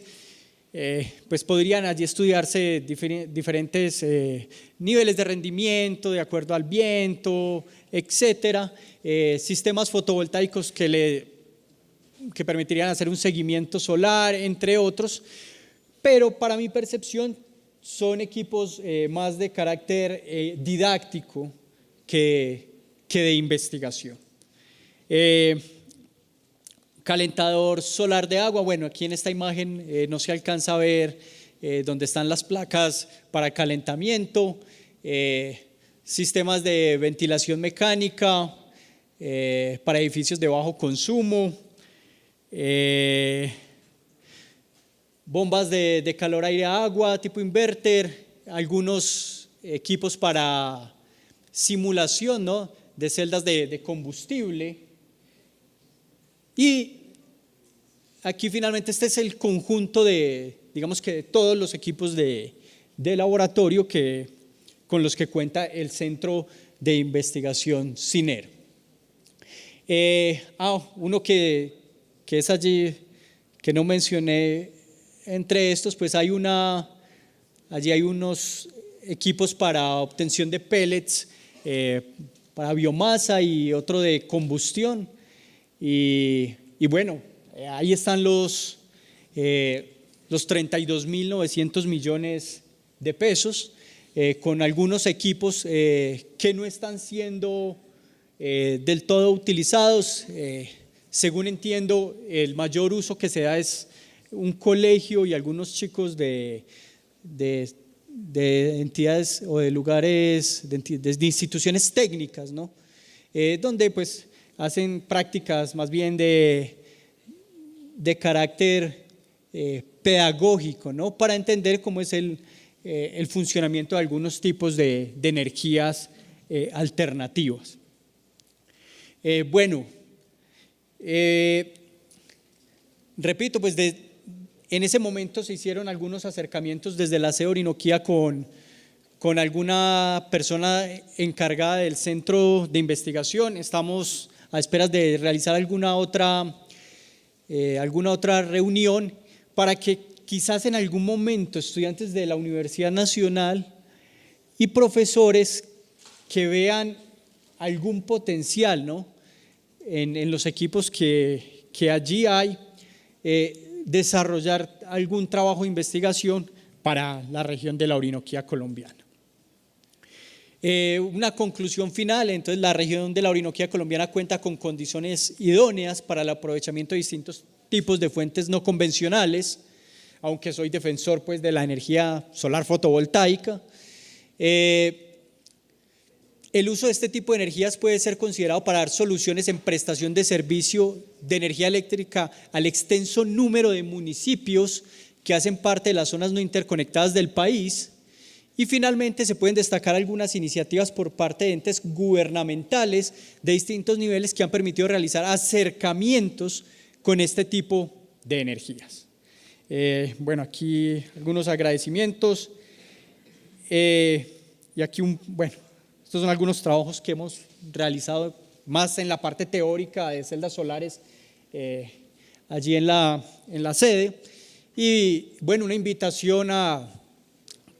pues podrían allí estudiarse diferentes niveles de rendimiento de acuerdo al viento, etcétera. Sistemas fotovoltaicos que permitirían hacer un seguimiento solar, entre otros. Pero para mi percepción son equipos más de carácter didáctico que de investigación. Calentador solar de agua, bueno, aquí en esta imagen no se alcanza a ver dónde están las placas para calentamiento, sistemas de ventilación mecánica para edificios de bajo consumo, bombas de calor aire-agua tipo inverter, algunos equipos para simulación, ¿no?, de celdas de combustible. Y aquí finalmente este es el conjunto de, digamos que de todos los equipos de laboratorio con los que cuenta el Centro de Investigación CINER. Uno que es allí, que no mencioné entre estos, pues allí hay unos equipos para obtención de pellets, para biomasa y otro de combustión. Y bueno, ahí están los 32.900 millones de pesos, con algunos equipos que no están siendo del todo utilizados. Según entiendo, el mayor uso que se da es un colegio y algunos chicos de entidades o de lugares, de instituciones técnicas, ¿no?, donde pues hacen prácticas más bien de carácter pedagógico, ¿no?, para entender cómo es el funcionamiento de algunos tipos de energías alternativas. Repito, pues en ese momento se hicieron algunos acercamientos desde la sede Orinoquía con alguna persona encargada del centro de investigación. Estamos a esperas de realizar alguna otra reunión para que quizás en algún momento estudiantes de la Universidad Nacional y profesores que vean algún potencial, ¿no?, en los equipos que allí hay, desarrollar algún trabajo de investigación para la región de la Orinoquía colombiana. Una conclusión final: entonces la región de la Orinoquía colombiana cuenta con condiciones idóneas para el aprovechamiento de distintos tipos de fuentes no convencionales, aunque soy defensor pues de la energía solar fotovoltaica. El uso de este tipo de energías puede ser considerado para dar soluciones en prestación de servicio de energía eléctrica al extenso número de municipios que hacen parte de las zonas no interconectadas del país. Y finalmente se pueden destacar algunas iniciativas por parte de entes gubernamentales de distintos niveles que han permitido realizar acercamientos con este tipo de energías. Aquí algunos agradecimientos y aquí estos son algunos trabajos que hemos realizado más en la parte teórica de celdas solares allí en la sede. Y una invitación a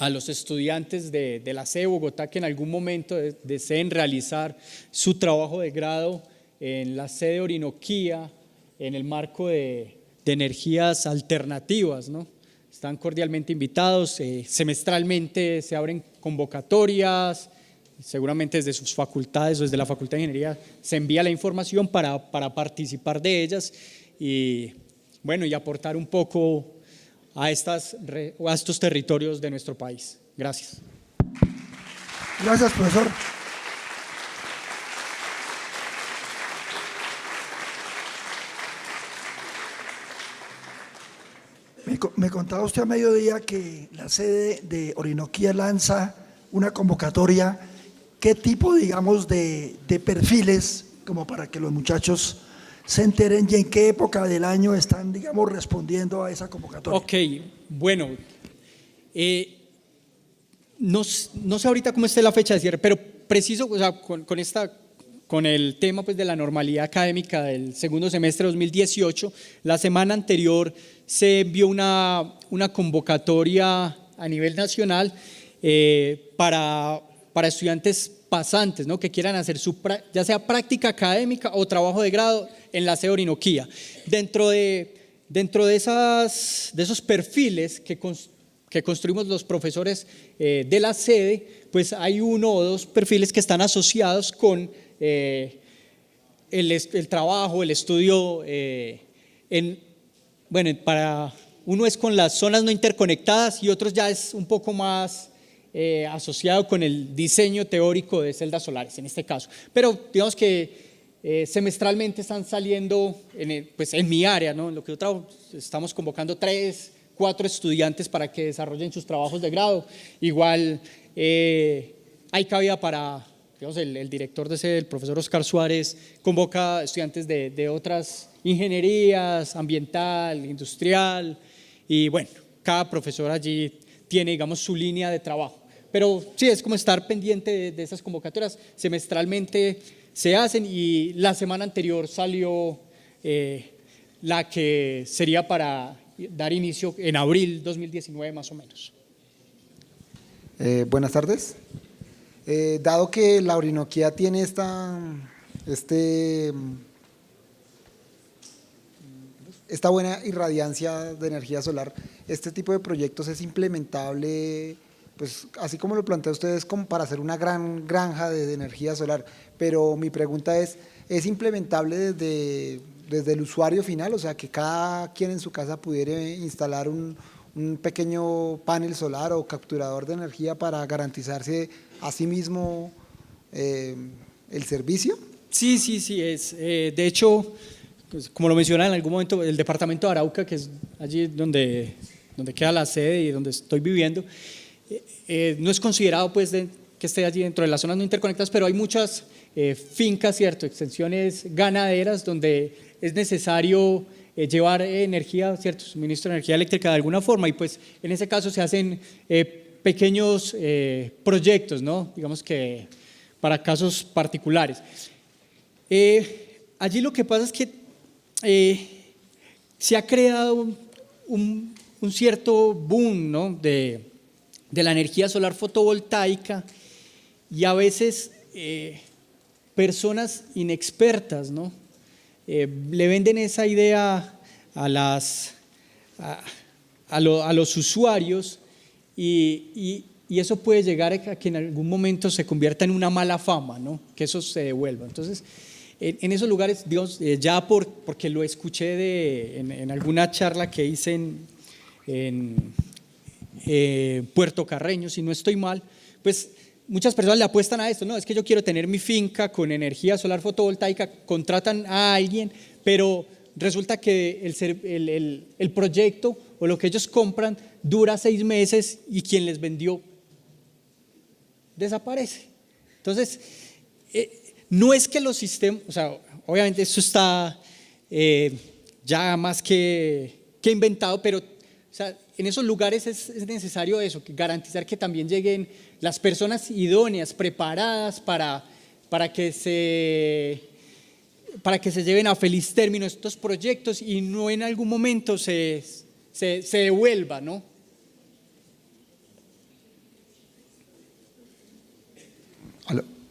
los estudiantes de la sede de Bogotá que en algún momento deseen realizar su trabajo de grado en la sede de Orinoquía en el marco de energías alternativas, ¿no? Están cordialmente invitados. Semestralmente se abren convocatorias, seguramente desde sus facultades o desde la Facultad de Ingeniería se envía la información para participar de ellas y aportar un poco a estos territorios de nuestro país. Gracias. Gracias, profesor. Me contaba usted a mediodía que la sede de Orinoquía lanza una convocatoria. ¿Qué tipo, digamos, de perfiles, como para que los muchachos se enteren, y en qué época del año están, digamos, respondiendo a esa convocatoria? Ok, no sé ahorita cómo esté la fecha de cierre, pero preciso, con el tema pues de la normalidad académica del segundo semestre de 2018, la semana anterior se envió una convocatoria a nivel nacional para estudiantes pasantes, ¿no?, que quieran hacer ya sea práctica académica o trabajo de grado en la sede Orinoquía. Dentro de esos perfiles que que construimos los profesores de la sede, pues hay 1 o 2 perfiles que están asociados con el trabajo, el estudio, para uno es con las zonas no interconectadas y otros ya es un poco más asociado con el diseño teórico de celdas solares en este caso. Pero digamos que semestralmente están saliendo, en mi área, ¿no? En lo que yo trabajo, estamos convocando 3, 4 estudiantes para que desarrollen sus trabajos de grado. Igual hay cabida para, digamos, el director de sede, el profesor Oscar Suárez, convoca estudiantes de otras ingenierías, ambiental, industrial, y bueno, cada profesor allí tiene, digamos, su línea de trabajo. Pero sí, es como estar pendiente de esas convocatorias, semestralmente se hacen y la semana anterior salió la que sería para dar inicio en abril 2019 más o menos. Buenas tardes. Dado que la Orinoquía tiene esta buena irradiancia de energía solar, este tipo de proyectos es implementable, pues así como lo plantea usted, es como para hacer una gran granja de energía solar, pero mi pregunta ¿es implementable desde el usuario final? O sea, que cada quien en su casa pudiera instalar un pequeño panel solar o capturador de energía para garantizarse a sí mismo el servicio. Sí, de hecho, pues, como lo mencionaba en algún momento, el departamento de Arauca, que es allí donde queda la sede y donde estoy viviendo, no es considerado pues que esté allí dentro de las zonas no interconectadas, pero hay muchas fincas, ¿cierto?, extensiones ganaderas donde es necesario llevar energía, ¿cierto?, suministro de energía eléctrica de alguna forma, y pues en ese caso se hacen pequeños proyectos, ¿no?, digamos que para casos particulares. Allí lo que pasa es que se ha creado un cierto boom, ¿no?, de la energía solar fotovoltaica, y a veces personas inexpertas, ¿no?, le venden esa idea a los usuarios y eso puede llegar a que en algún momento se convierta en una mala fama, ¿no?, que eso se devuelva. Entonces, en esos lugares, Dios, ya porque lo escuché en alguna charla que hice en Puerto Carreño, si no estoy mal, pues muchas personas le apuestan a esto, no, es que yo quiero tener mi finca con energía solar fotovoltaica, contratan a alguien, pero resulta que el proyecto o lo que ellos compran dura 6 meses y quien les vendió desaparece. Entonces, no es que los sistemas, o sea, obviamente eso está ya más que inventado, pero o sea, en esos lugares es necesario eso, garantizar que también lleguen las personas idóneas, preparadas para que se lleven a feliz término estos proyectos y no en algún momento se devuelva, ¿no?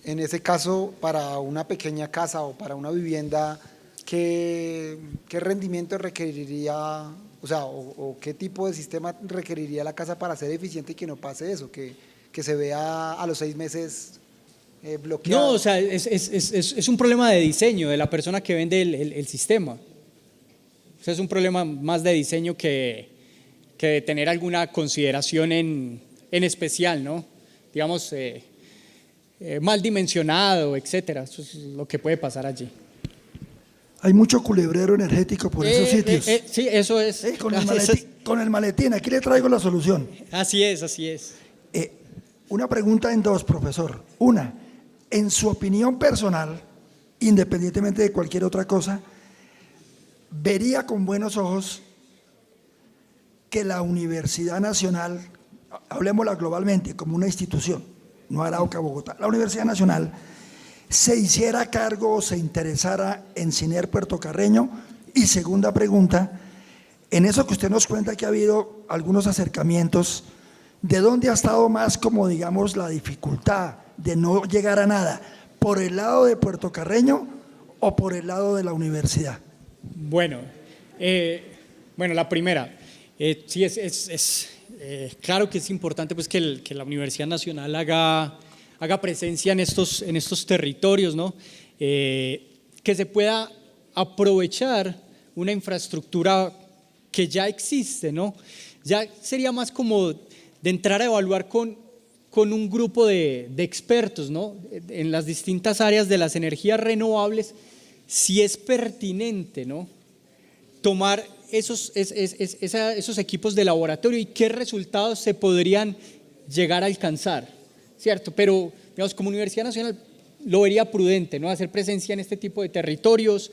En ese caso, para una pequeña casa o para una vivienda, ¿qué rendimiento requeriría, o sea, o qué tipo de sistema requeriría la casa para ser eficiente y que no pase eso, que se vea a los 6 meses bloqueado? No, o sea, es un problema de diseño de la persona que vende el sistema. O sea, es un problema más de diseño que de tener alguna consideración en especial, ¿no? Digamos, mal dimensionado, etcétera. Eso es lo que puede pasar allí. Hay mucho culebrero energético por esos sitios. Sí, eso es. Con el maletín, aquí le traigo la solución. Así es. Una pregunta en 2, profesor. Una, en su opinión personal, independientemente de cualquier otra cosa, ¿vería con buenos ojos que la Universidad Nacional, hablemosla globalmente, como una institución, no Arauca, Bogotá, la Universidad Nacional, se hiciera cargo o se interesara en CINER Puerto Carreño? Y segunda pregunta, en eso que usted nos cuenta que ha habido algunos acercamientos, ¿de dónde ha estado más como, digamos, la dificultad de no llegar a nada? ¿Por el lado de Puerto Carreño o por el lado de la universidad? Bueno, la primera, sí claro que es importante pues, que la Universidad Nacional haga presencia en estos territorios, ¿no? Que se pueda aprovechar una infraestructura que ya existe, ¿no? Ya sería más como de entrar a evaluar con un grupo de expertos, ¿no? En las distintas áreas de las energías renovables, si es pertinente, ¿no? Tomar esos equipos de laboratorio y qué resultados se podrían llegar a alcanzar, ¿cierto? Pero, digamos, como Universidad Nacional lo vería prudente, ¿no? Hacer presencia en este tipo de territorios,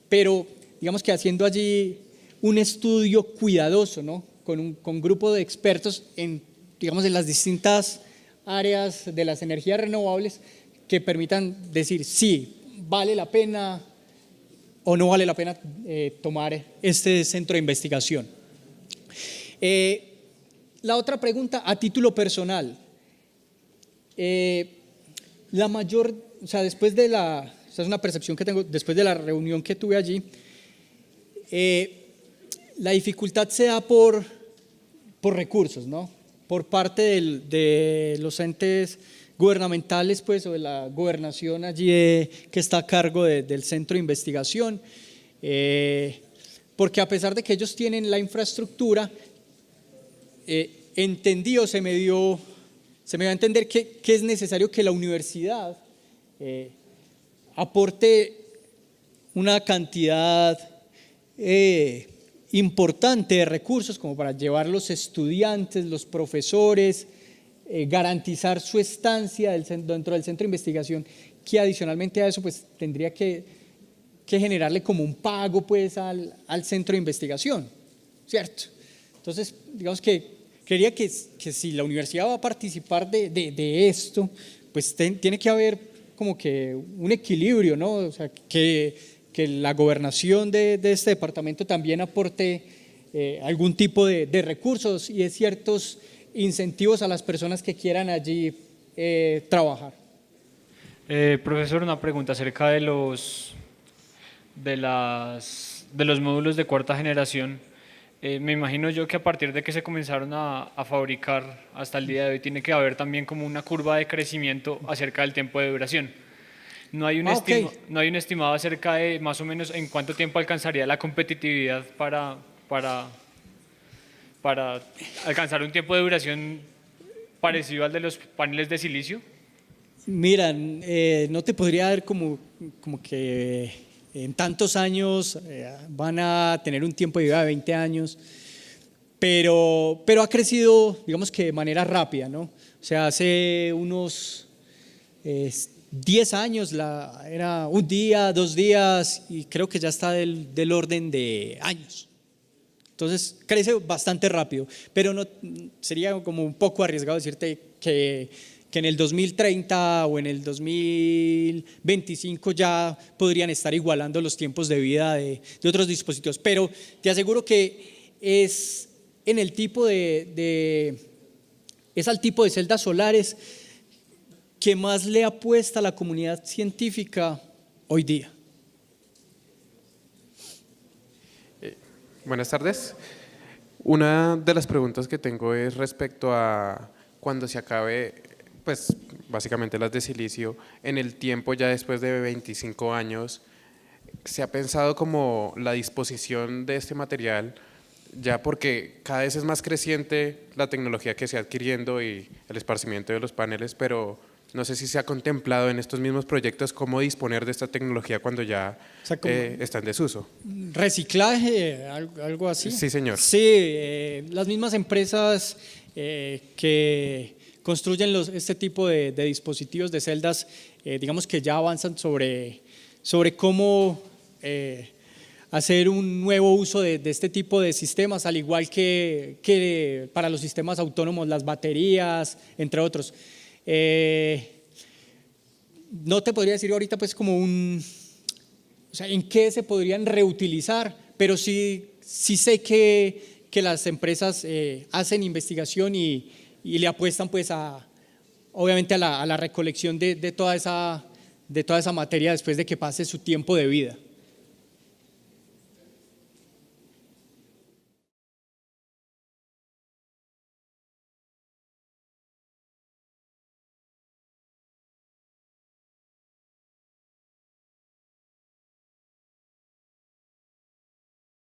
pero digamos que haciendo allí un estudio cuidadoso, ¿no? Con un grupo de expertos en las distintas áreas de las energías renovables que permitan decir si vale la pena o no vale la pena tomar este centro de investigación. La otra pregunta, a título personal. La mayor, o sea, después de esa es una percepción que tengo, después de la reunión que tuve allí, la dificultad se da por recursos, ¿no? Por parte de los entes gubernamentales, pues, o de la gobernación allí que está a cargo del centro de investigación, porque a pesar de que ellos tienen la infraestructura, entendí o se me dio a entender que es necesario que la universidad aporte una cantidad importante de recursos como para llevar los estudiantes, los profesores, garantizar su estancia dentro del centro de investigación, que adicionalmente a eso pues tendría que generarle como un pago pues al centro de investigación, ¿cierto? Entonces, digamos que creería que si la universidad va a participar de esto, pues tiene que haber como que un equilibrio, ¿no? O sea, que la gobernación de este departamento también aporte algún tipo de recursos y de ciertos incentivos a las personas que quieran allí trabajar. Profesor, una pregunta acerca de los módulos de cuarta generación. Me imagino yo que a partir de que se comenzaron a fabricar hasta el día de hoy tiene que haber también como una curva de crecimiento acerca del tiempo de duración. No hay un estimado acerca de más o menos en cuánto tiempo alcanzaría la competitividad para alcanzar un tiempo de duración parecido al de los paneles de silicio. Mira, no te podría dar como que en tantos años van a tener un tiempo de vida de 20 años, pero ha crecido, digamos que de manera rápida, ¿no? O sea, hace unos 10 años era un día, 2 días, y creo que ya está del orden de años. Entonces crece bastante rápido, pero no sería como un poco arriesgado decirte que en el 2030 o en el 2025 ya podrían estar igualando los tiempos de vida de otros dispositivos, pero te aseguro que es al tipo de celdas solares que más le apuesta a la comunidad científica hoy día. Buenas tardes. Una de las preguntas que tengo es respecto a cuando se acabe, pues básicamente las de silicio, en el tiempo ya después de 25 años, ¿se ha pensado como la disposición de este material? Ya porque cada vez es más creciente la tecnología que se va adquiriendo y el esparcimiento de los paneles, pero no sé si se ha contemplado en estos mismos proyectos cómo disponer de esta tecnología cuando ya está en desuso. ¿Reciclaje? ¿Algo así? Sí, señor. Sí, las mismas empresas que construyen este tipo de dispositivos de celdas, digamos que ya avanzan sobre cómo hacer un nuevo uso de este tipo de sistemas, al igual que para los sistemas autónomos, las baterías, entre otros. No te podría decir ahorita pues como o sea, en qué se podrían reutilizar, pero sí sé que las empresas hacen investigación y le apuestan pues obviamente a la recolección de toda esa materia después de que pase su tiempo de vida.